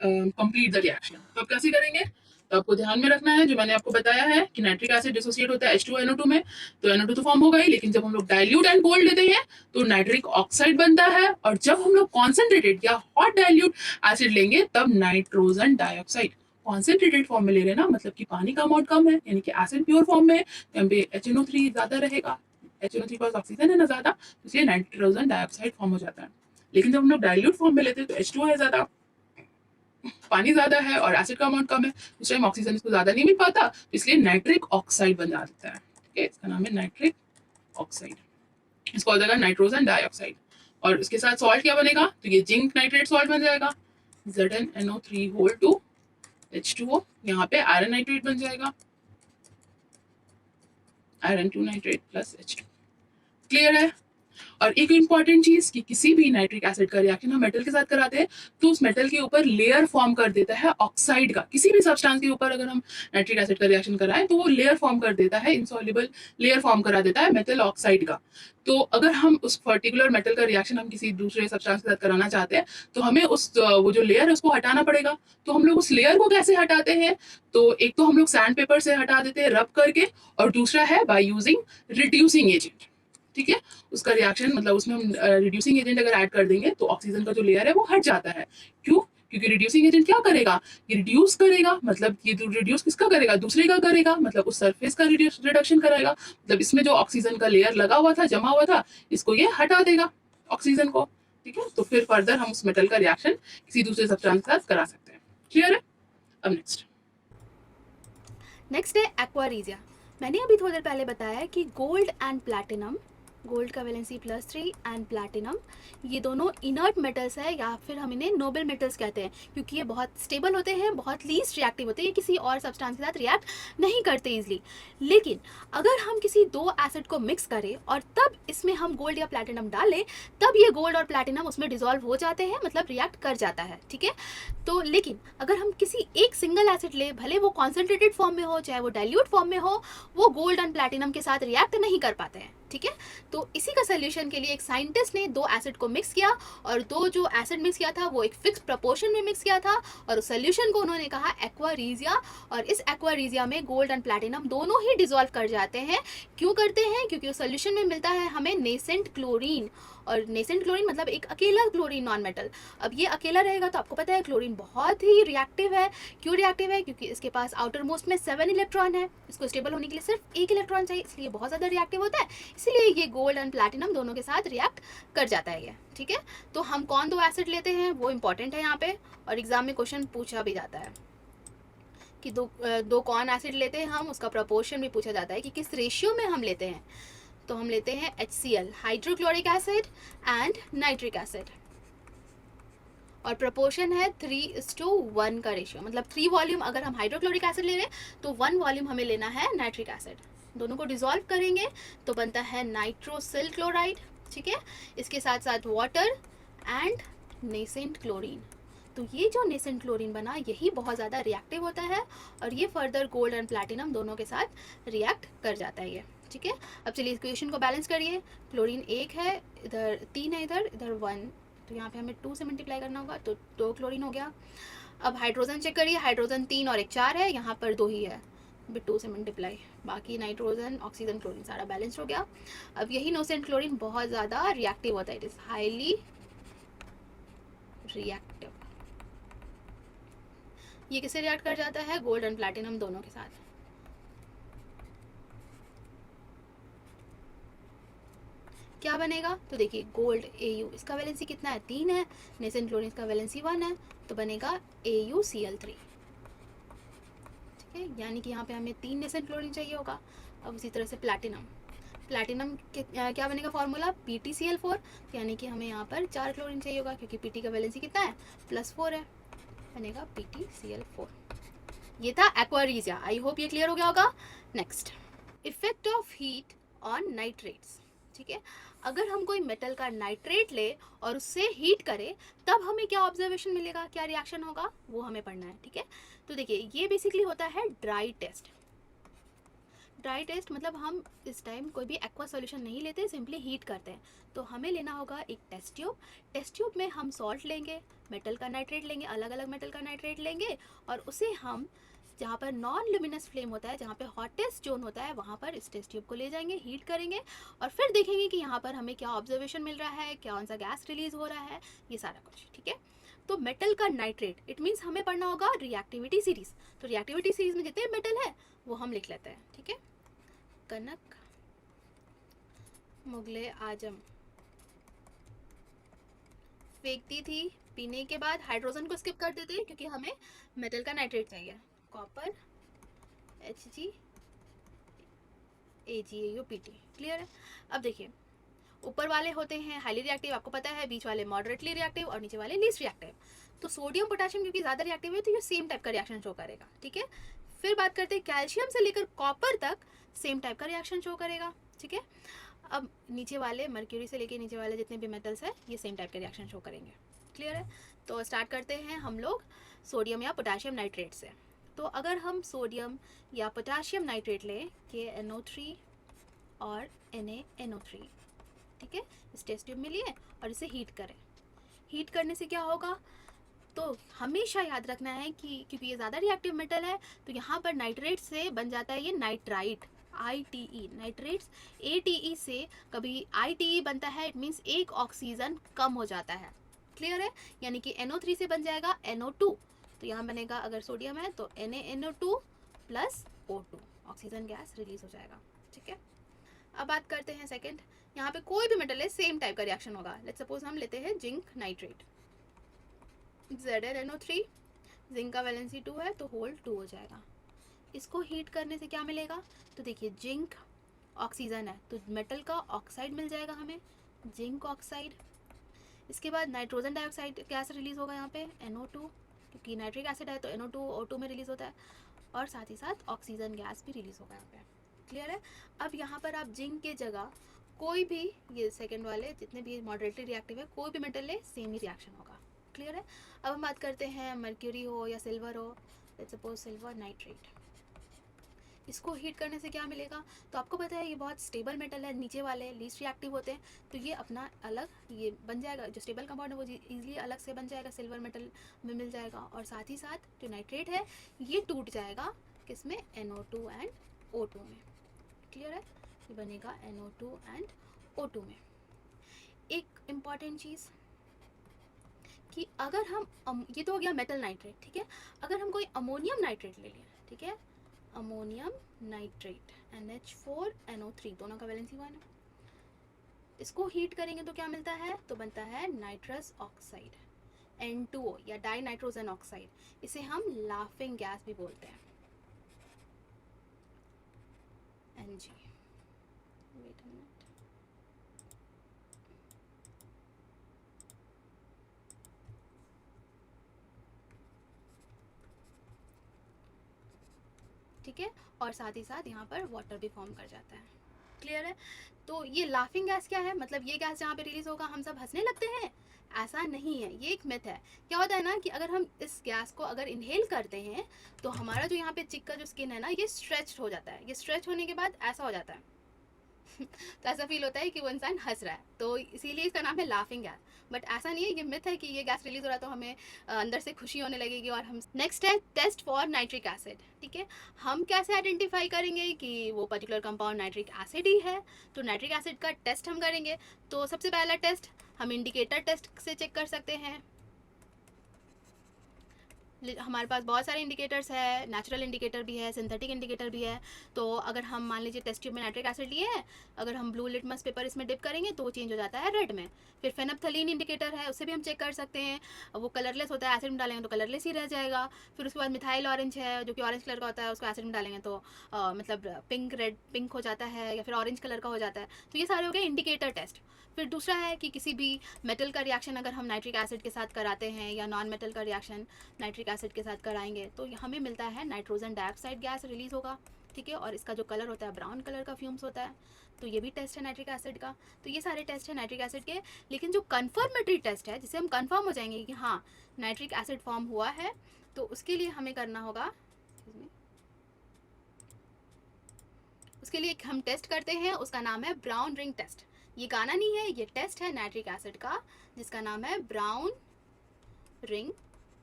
कंप्लीट द रिएक्शन, तो आप कैसे करेंगे, तो आपको ध्यान में रखना है जो मैंने आपको बताया है कि नाइट्रिक एसिड डिसोसिएट होता है H2NO2 में, तो NO2 तो फॉर्म होगा ही, लेकिन जब हम लोग डाइल्यूट एंड कोल्ड लेते हैं तो नाइट्रिक ऑक्साइड बनता है, और जब हम लोग कॉन्सेंट्रेटेड या हॉट डाइल्यूट एसिड लेंगे तब नाइट्रोजन डाइऑक्साइड, कॉन्सेंट्रेटेड फॉर्म में ले रहे ना, मतलब कि पानी का अमाउंट कम है, यानी कि एसिड प्योर फॉर्म में, यहाँ पे HNO3 ज्यादा रहेगा, HNO3 पास ऑक्सीजन है ना ज्यादा, इसलिए नाइट्रोजन डाइऑक्साइड फॉर्म हो जाता है। लेकिन जब हम लोग डाइल्यूट फॉर्म में लेते हैं तो H2O है ज्यादा, पानी ज्यादा है और एसिड का अमाउंट कम है, उस टाइम ऑक्सीजन इसको ज्यादा नहीं मिल पाता, तो इसलिए नाइट्रिक ऑक्साइड बन जाता है, ठीक है, इसका नाम है नाइट्रिक ऑक्साइड, इसको हो जाएगा नाइट्रोजन डाइऑक्साइड। और इसके साथ सॉल्ट क्या बनेगा, तो ये जिंक नाइट्रेट सॉल्ट बन जाएगा, ZnNO3 होल 2 H2O, यहाँ पे आयरन नाइट्रेट बन जाएगा, iron 2 nitrate plus H2, clear है। और एक इंपॉर्टेंट चीज कि किसी भी नाइट्रिक एसिड का रिएक्शन हम मेटल के साथ कराते हैं तो उस मेटल के ऊपर लेयर फॉर्म कर देता है ऑक्साइड का, किसी भी सब्सटेंस के ऊपर अगर हम नाइट्रिक एसिड का रिएक्शन कराएं तो वो लेयर फॉर्म कर देता है, इनसॉल्युबल लेयर फॉर्म करा देता है मेटल ऑक्साइड का। तो अगर हम उस पर्टिकुलर मेटल का रिएक्शन हम किसी दूसरे सब्सटेंस के साथ कराना चाहते हैं तो हमें उस वो जो लेयर है उसको हटाना पड़ेगा। तो हम लोग उस लेयर को कैसे हटाते हैं, तो एक तो हम लोग सैंड पेपर से हटा देते हैं रब करके, और दूसरा है बाय यूजिंग रिड्यूसिंग एजेंट, ठीक है। उसका रिएक्शन मतलब उसमें हम रिड्यूसिंग एजेंट अगर ऐड कर देंगे तो ऑक्सीजन का जो लेयर है वो हट जाता है। क्यों, क्योंकि रिड्यूसिंग एजेंट क्या करेगा, ये रिड्यूस करेगा, मतलब ये रिड्यूस किसका करेगा, दूसरे का करेगा, मतलब उस सरफेस का रिडक्शन कराएगा, मतलब इसमें जो ऑक्सीजन का लेयर लगा हुआ था, जमा हुआ था, इसको ये हटा देगा ऑक्सीजन को, ठीक है, तो फिर फर्दर हम उस मेटल का रिएक्शन किसी दूसरे सब्सटेंस के साथ करा सकते हैं। क्लियर है? अब नेक्स्ट है एक्वारीजिया। मैंने अभी थोड़ी देर पहले बताया कि गोल्ड एंड प्लैटिनम, गोल्ड का वैलेंसी +3 एंड प्लैटिनम, ये दोनों इनर्ट मेटल्स है या फिर हम इन्हें नोबल मेटल्स कहते हैं, क्योंकि ये बहुत स्टेबल होते हैं, बहुत लीस्ट रिएक्टिव होते हैं, ये किसी और सब्सटेंस के साथ रिएक्ट नहीं करते ईजिली। लेकिन अगर हम किसी दो एसिड को मिक्स करें और तब इसमें हम गोल्ड या प्लैटिनम डालें, तब ये गोल्ड और प्लैटिनम उसमें डिजोल्व हो जाते हैं, मतलब रिएक्ट कर जाता है। ठीक है, तो लेकिन अगर हम किसी एक सिंगल एसिड ले, भले वो कॉन्सेंट्रेटेड फॉर्म में हो चाहे वो डाइल्यूट फॉर्म में हो, वो गोल्ड एंड प्लैटिनम के साथ रिएक्ट नहीं कर पाते हैं। ठीक है, तो इसी का सोल्यूशन के लिए एक साइंटिस्ट ने दो एसिड को मिक्स किया, और दो जो एसिड मिक्स किया था वो एक फिक्स प्रपोर्शन में मिक्स किया था, और उस सोल्यूशन को उन्होंने कहा एक्वारीजिया। और इस एक्वारीजिया में गोल्ड एंड प्लैटिनम दोनों ही डिजोल्व कर जाते हैं। क्यों करते हैं? क्योंकि उस सोल्यूशन में मिलता है हमें नेसेंट क्लोरीन, और नेसेंट क्लोरीन मतलब एक अकेला क्लोरीन नॉन मेटल। अब ये अकेला रहेगा तो आपको पता है क्लोरीन बहुत ही रिएक्टिव है। क्यों रिएक्टिव है? क्योंकि इसके पास आउटर मोस्ट में 7 इलेक्ट्रॉन है, इसको स्टेबल होने के लिए सिर्फ 1 इलेक्ट्रॉन चाहिए, इसलिए बहुत ज़्यादा रिएक्टिव होता है। इसलिए ये गोल्ड एंड प्लैटिनम दोनों के साथ रिएक्ट कर जाता है ये। ठीक है, तो हम कौन दो एसिड लेते हैं वो इंपॉर्टेंट है यहाँ पे, और एग्जाम में क्वेश्चन पूछा भी जाता है कि दो कौन एसिड लेते हैं हम, उसका प्रपोर्शन भी पूछा जाता है कि किस रेशियो में हम लेते हैं। तो हम लेते हैं HCl, hydrochloric acid and nitric acid, और प्रपोर्शन है 3:1 का रेशियो, मतलब 3 वॉल्यूम अगर हम हाइड्रोक्लोरिक एसिड ले रहे हैं तो 1 वॉल्यूम हमें लेना है नाइट्रिक एसिड। दोनों को डिसॉल्व करेंगे तो बनता है नाइट्रोसिल क्लोराइड। ठीक है, इसके साथ साथ वाटर एंड नेसेंट क्लोरीन। तो ये जो नेसेंट क्लोरीन बना यही बहुत ज़्यादा रिएक्टिव होता है, और ये फर्दर गोल्ड एंड प्लैटिनम दोनों के साथ रिएक्ट कर जाता है ये। ठीक है, अब चलिए इक्वेशन को बैलेंस करिए। क्लोरीन 1 है, इधर 3 है, इधर 1, तो यहाँ पे हमें 2 से मल्टीप्लाई करना होगा, तो 2 क्लोरीन हो गया। अब हाइड्रोजन चेक करिए, हाइड्रोजन 3 और 1 4 है, यहाँ पर 2 ही है, 2 से मल्टीप्लाई, बाकी नाइट्रोजन ऑक्सीजन क्लोरीन सारा बैलेंस हो गया। अब यही नोसेंट क्लोरीन बहुत ज़्यादा रिएक्टिव होता है, इट इज़ हाईली रिएक्टिव। ये किससे रिएक्ट कर जाता है? गोल्ड एंड प्लैटिनम दोनों के साथ। क्या बनेगा? तो देखिए गोल्ड Au, इसका वैलेंसी कितना है? 3 है, नेसेंट क्लोरीन का वैलेंसी 1 है, तो बनेगा AuCl3। ठीक है, यानी कि यहाँ पे हमें 3 नेसेंट क्लोरीन चाहिए होगा। अब उसी तरह से प्लैटिनम क्या बनेगा फॉर्मूला? PtCl4, यानी कि हमें यहाँ पर 4 क्लोरीन चाहिए होगा, क्योंकि Pt का वैलेंसी कितना है? +4 है, बनेगा PtCl4। ये था एक्वारीजिया। आई होप ये क्लियर हो गया होगा। Next, effect of heat on nitrates. ठीक है, अगर हम कोई मेटल का नाइट्रेट ले और उससे हीट करें तब हमें क्या ऑब्जर्वेशन मिलेगा, क्या रिएक्शन होगा, वो हमें पढ़ना है। ठीक है, तो देखिए ये बेसिकली होता है ड्राई टेस्ट। ड्राई टेस्ट मतलब हम इस टाइम कोई भी एक्वा सॉल्यूशन नहीं लेते, सिंपली हीट करते हैं। तो हमें लेना होगा एक टेस्ट ट्यूब। टेस्ट ट्यूब में हम सॉल्ट लेंगे, मेटल का नाइट्रेट लेंगे, अलग अलग मेटल का नाइट्रेट लेंगे, और उसे हम जहाँ पर नॉन ल्यूमिनस फ्लेम होता है, जहाँ पे हॉटेस्ट जोन होता है, वहाँ पर इस टेस्ट ट्यूब को ले जाएंगे, हीट करेंगे, और फिर देखेंगे कि यहाँ पर हमें क्या ऑब्जर्वेशन मिल रहा है, कौन सा गैस रिलीज हो रहा है, ये सारा कुछ। ठीक है, तो मेटल का नाइट्रेट, इट मीन्स हमें पढ़ना होगा रिएक्टिविटी सीरीज। तो रिएक्टिविटी सीरीज में जितने मेटल है वो हम लिख लेते हैं। ठीक है, कनक, मुगले आजम, फेंकती थी, पीने के बाद हाइड्रोजन को स्किप कर देते हैं क्योंकि हमें मेटल का नाइट्रेट चाहिए, कॉपर, Hg, AgAuPt। क्लियर है? अब देखिए ऊपर वाले होते हैं हाईली रिएक्टिव, आपको पता है, बीच वाले मॉडरेटली रिएक्टिव और नीचे वाले लीस्ट रिएक्टिव। तो सोडियम पोटेशियम क्योंकि ज़्यादा रिएक्टिव है तो ये सेम टाइप का रिएक्शन शो करेगा। ठीक है, फिर बात करते हैं कैल्शियम से लेकर कॉपर तक सेम टाइप का रिएक्शन शो करेगा। ठीक है, अब नीचे वाले मर्क्यूरी से लेकर नीचे वाले जितने भी मेटल्स हैं ये सेम टाइप के रिएक्शन शो करेंगे। क्लियर है? तो स्टार्ट करते हैं हम लोग सोडियम या पोटेशियम नाइट्रेट से। तो अगर हम सोडियम या पोटेशियम नाइट्रेट लें, KNO3 और NaNO3, ठीक है, इस टेस्ट ट्यूब में लिए और इसे हीट करें। हीट करने से क्या होगा? तो हमेशा याद रखना है कि क्योंकि ये ज़्यादा रिएक्टिव मेटल है तो यहाँ पर नाइट्रेट से बन जाता है ये नाइट्राइट, ITE, नाइट्रेट्स ATE से कभी ITE बनता है, इट मीन्स एक ऑक्सीजन कम हो जाता है। क्लियर है? यानी कि NO3 से बन जाएगा NO2, तो यहाँ बनेगा अगर सोडियम है तो NaNO2 plus O2, oxygen gas release हो जाएगा। ठीक है, अब बात करते हैं सेकेंड यहाँ पे कोई भी मेटल है सेम टाइप का रिएक्शन होगा। लेट्स सपोज हम लेते हैं जिंक नाइट्रेट, ZnNO3, जिंक का वैलेंसी 2 है तो होल 2 हो जाएगा। इसको हीट करने से क्या मिलेगा, तो देखिए जिंक ऑक्सीजन है तो मेटल का ऑक्साइड मिल जाएगा हमें, जिंक ऑक्साइड। इसके बाद नाइट्रोजन डाइऑक्साइड गैस रिलीज होगा यहाँ पे NO2, क्योंकि नाइट्रिक एसिड है तो NO2 O2 में रिलीज होता है, और साथ ही साथ ऑक्सीजन गैस भी रिलीज होगा यहाँ पे। क्लियर है। अब यहाँ पर आप जिंक के जगह कोई भी, ये सेकंड वाले जितने भी मॉडरेटली रिएक्टिव है, कोई भी मेटल ले सेम ही रिएक्शन होगा। क्लियर है। अब हम बात करते हैं मर्क्यूरी हो या सिल्वर हो, लेट्स सपोज सिल्वर नाइट्रेट, इसको हीट करने से क्या मिलेगा, तो आपको पता है ये बहुत स्टेबल मेटल है, नीचे वाले लीस्ट रिएक्टिव होते हैं, तो ये अपना अलग ये बन जाएगा, जो स्टेबल कंपाउंड है वो ईजिली अलग से बन जाएगा, सिल्वर मेटल में मिल जाएगा। और साथ ही साथ जो नाइट्रेट है ये टूट जाएगा किसमें, NO2 एंड O2 में। क्लियर है, ये बनेगा NO2 एंड O2 में। एक इम्पॉर्टेंट चीज़ कि अगर हम ये तो हो गया मेटल नाइट्रेट, ठीक है, अगर हम कोई अमोनियम नाइट्रेट ले लें, ठीक है, अमोनियम नाइट्रेट NH4NO3 दोनों का वैलेंसी 1 है, इसको हीट करेंगे तो क्या मिलता है, तो बनता है नाइट्रस ऑक्साइड N2O या डाई नाइट्रोजन ऑक्साइड, इसे हम लाफिंग गैस भी बोलते हैं, Ng। वेट अ मिनट, ठीक है, और साथ ही साथ यहाँ पर वाटर भी फॉर्म कर जाता है। क्लियर है। तो ये लाफिंग गैस क्या है, मतलब ये गैस जहाँ पे रिलीज होगा हम सब हंसने लगते हैं, ऐसा नहीं है, ये एक मिथ है। क्या होता है ना कि अगर हम इस गैस को अगर इनहेल करते हैं तो हमारा जो यहाँ पे चिक का जो स्किन है ना ये स्ट्रेच हो जाता है, ये स्ट्रेच होने के बाद ऐसा हो जाता है तो ऐसा फील होता है कि वो इंसान हंस रहा है, तो इसीलिए इसका नाम है लाफिंग गैस। बट ऐसा नहीं है, ये मिथ है कि ये गैस रिलीज हो रहा है तो हमें अंदर से खुशी होने लगेगी। और हम नेक्स्ट है टेस्ट फॉर नाइट्रिक एसिड, ठीक है, हम कैसे आइडेंटिफाई करेंगे कि वो पर्टिकुलर कंपाउंड नाइट्रिक एसिड ही है, तो नाइट्रिक एसिड का टेस्ट हम करेंगे। तो सबसे पहला टेस्ट हम इंडिकेटर टेस्ट से चेक कर सकते हैं। हमारे पास बहुत सारे इंडिकेटर्स है, नेचुरल इंडिकेटर भी है, सिंथेटिक इंडिकेटर भी है। तो अगर हम मान लीजिए टेस्ट ट्यूब में नाइट्रिक एसिड लिए हैं, अगर हम ब्लू लिटमस पेपर इसमें डिप करेंगे तो वो चेंज हो जाता है रेड में। फिर फेनप्थलीन इंडिकेटर है, उससे भी हम चेक कर सकते हैं, वो कलरलेस होता है, एसिड में डालेंगे तो कलरलेस ही रह जाएगा। फिर उसके बाद मिथाइल ऑरेंज है जो कि ऑरेंज कलर का होता है, उसको एसिड में डालेंगे तो मतलब पिंक रेड पिंक हो जाता है या फिर ऑरेंज कलर का हो जाता है। तो ये सारे हो गए इंडिकेटर टेस्ट। फिर दूसरा है कि किसी भी मेटल का रिएक्शन अगर हम नाइट्रिक एसिड के साथ कराते हैं या नॉन मेटल का रिएक्शन नाइट्रिक एसिड के साथ कराएंगे तो हमें मिलता है नाइट्रोजन डाइऑक्साइड गैस रिलीज होगा, ठीक है, और इसका जो कलर होता है ब्राउन कलर का फ्यूम्स होता है। तो ये भी टेस्ट है नाइट्रिक एसिड का। तो ये सारे टेस्ट है नाइट्रिक एसिड के। लेकिन जो कन्फर्मेटरी टेस्ट है जिससे हम कन्फर्म हो जाएंगे कि हाँ नाइट्रिक एसिड फॉर्म हुआ है, तो उसके लिए हमें करना होगा, उसके लिए हम टेस्ट करते हैं, उसका नाम है ब्राउन रिंग टेस्ट। ये गाना नहीं है, ये टेस्ट है नाइट्रिक एसिड का जिसका नाम है ब्राउन रिंग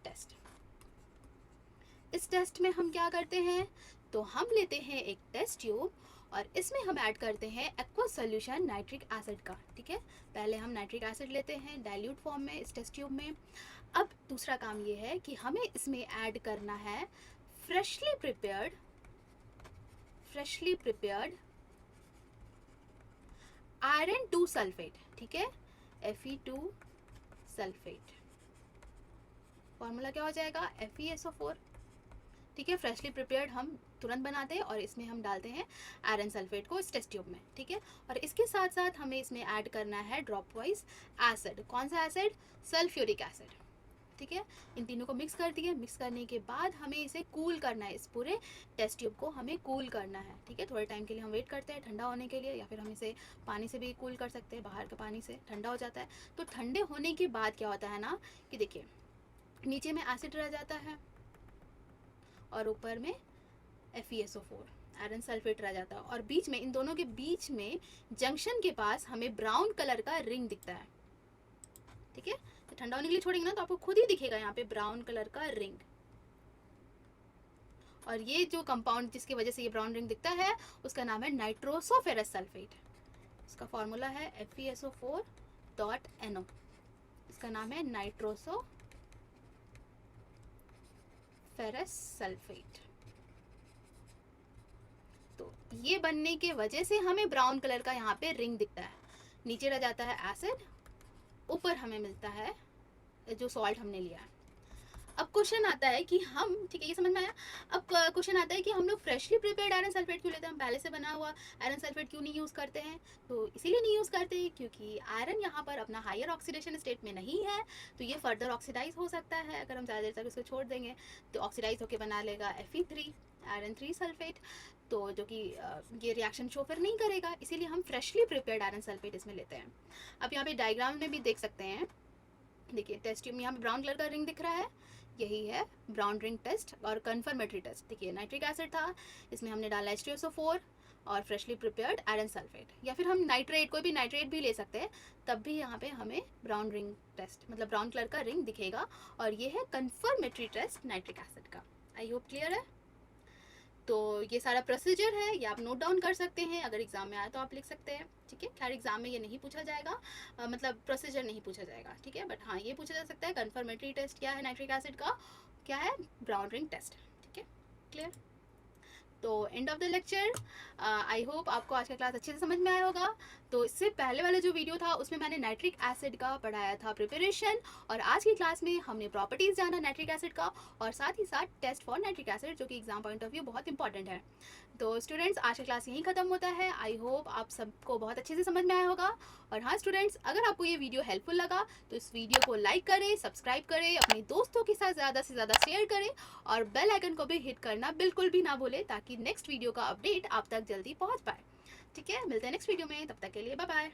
टेस्ट। इस टेस्ट में हम क्या करते हैं, तो हम लेते हैं एक टेस्ट ट्यूब और इसमें हम ऐड करते हैं एक्वस सॉल्यूशन नाइट्रिक एसिड का, ठीक है। पहले हम नाइट्रिक एसिड लेते हैं डाइल्यूट फॉर्म में इस टेस्ट ट्यूब में। अब दूसरा काम ये है कि हमें इसमें ऐड करना है फ्रेशली प्रिपेयर्ड आयरन 2 सल्फेट, ठीक है, Fe2 सल्फेट। फॉर्मूला क्या हो जाएगा, FeSO4, ठीक है। फ्रेशली प्रिपेयर्ड हम तुरंत बनाते हैं और इसमें हम डालते हैं आयरन सल्फेट को इस टेस्ट ट्यूब में, ठीक है। और इसके साथ साथ हमें इसमें ऐड करना है ड्रॉप वाइज एसिड। कौन सा एसिड, सल्फ्यूरिक एसिड, ठीक है। इन तीनों को मिक्स कर दिए। मिक्स करने के बाद हमें इसे कूल करना है, इस पूरे टेस्ट ट्यूब को हमें कूल करना है, ठीक है। थोड़े टाइम के लिए हम वेट करते हैं ठंडा होने के लिए, या फिर हम इसे पानी से भी कूल कर सकते हैं, बाहर के पानी से ठंडा हो जाता है। तो ठंडे होने के बाद क्या होता है ना कि देखिए नीचे में एसिड रह जाता है और ऊपर में FeSO4 आयरन सल्फेट रह जाता है, और बीच में इन दोनों के बीच में जंक्शन के पास हमें ब्राउन कलर का रिंग दिखता है, ठीक है। तो ठंडा होने के लिए छोड़ेंगे ना तो आपको खुद ही दिखेगा यहाँ पे ब्राउन कलर का रिंग। और ये जो कंपाउंड जिसकी वजह से ये ब्राउन रिंग दिखता है उसका नाम है नाइट्रोसोफेरस सल्फेट। इसका फॉर्मूला है FeSO4.NO। इसका नाम है नाइट्रोसो फेरस सल्फेट। तो ये बनने के वजह से हमें ब्राउन कलर का यहाँ पे रिंग दिखता है। नीचे रह जाता है एसिड, ऊपर हमें मिलता है जो सॉल्ट हमने लिया है। अब क्वेश्चन आता है कि हम, ठीक है ये समझ में आया। अब क्वेश्चन आता है कि हम लोग फ्रेशली प्रिपेयर्ड आयरन सल्फेट क्यों लेते हैं, हम पहले से बना हुआ आयरन सल्फेट क्यों नहीं यूज़ करते हैं। तो इसीलिए नहीं यूज़ करते हैं क्योंकि आयरन यहाँ पर अपना हायर ऑक्सीडेशन स्टेट में नहीं है, तो ये फर्दर ऑक्सीडाइज हो सकता है अगर हम ज़्यादा देर तक इसको छोड़ देंगे, तो ऑक्सीडाइज होकर बना लेगा Fe3 आयरन 3 सल्फेट, तो जो कि ये रिएक्शन शो फिर नहीं करेगा, इसीलिए हम फ्रेशली प्रिपेयर्ड आयरन सल्फेट इसमें लेते हैं। अब यहाँ पे डायग्राम में भी देख सकते हैं, देखिए टेस्ट ट्यूब में यहाँ पे ब्राउन कलर का रिंग दिख रहा है, यही है ब्राउन रिंग टेस्ट और कन्फर्मेटरी टेस्ट। देखिए नाइट्रिक एसिड था, इसमें हमने डाला H2SO4 और फ्रेशली प्रिपेयर्ड आयरन सल्फेट, या फिर हम नाइट्रेट, कोई भी नाइट्रेट भी ले सकते हैं, तब भी यहाँ पे हमें ब्राउन रिंग टेस्ट मतलब ब्राउन कलर का रिंग दिखेगा, और ये है कन्फर्मेटरी टेस्ट नाइट्रिक एसिड का। आई होप क्लियर है। तो ये सारा प्रोसीजर है, ये आप नोट डाउन कर सकते हैं, अगर एग्जाम में आए तो आप लिख सकते हैं, ठीक है। खैर एग्जाम में ये नहीं पूछा जाएगा, मतलब प्रोसीजर नहीं पूछा जाएगा, ठीक है, बट हाँ ये पूछा जा सकता है कन्फर्मेटरी टेस्ट क्या है नाइट्रिक एसिड का, क्या है ब्राउन रिंग टेस्ट, ठीक है क्लियर। तो end of the lecture, I hope आपको आज का क्लास अच्छे से समझ में आया होगा। तो इससे पहले वाला जो वीडियो था उसमें मैंने नाइट्रिक एसिड का पढ़ाया था प्रिपरेशन, और आज की क्लास में हमने प्रॉपर्टीज़ जाना नाइट्रिक एसिड का, और साथ ही साथ टेस्ट फॉर नाइट्रिक एसिड, जो कि एग्जाम पॉइंट ऑफ व्यू बहुत इंपॉर्टेंट है। तो स्टूडेंट्स आज का क्लास यहीं ख़त्म होता है। आई होप आप सबको बहुत अच्छे से समझ में आया होगा। और हाँ स्टूडेंट्स, अगर आपको ये वीडियो हेल्पफुल लगा तो इस वीडियो को लाइक करें, सब्सक्राइब करें, अपने दोस्तों के साथ ज़्यादा से ज़्यादा शेयर करें, और बेल आइकन को भी हिट करना बिल्कुल भी ना भूलें, ताकि नेक्स्ट वीडियो का अपडेट आप तक जल्दी पहुँच पाए। ठीक है, मिलते हैं नेक्स्ट वीडियो में, तब तक के लिए बाय बाय।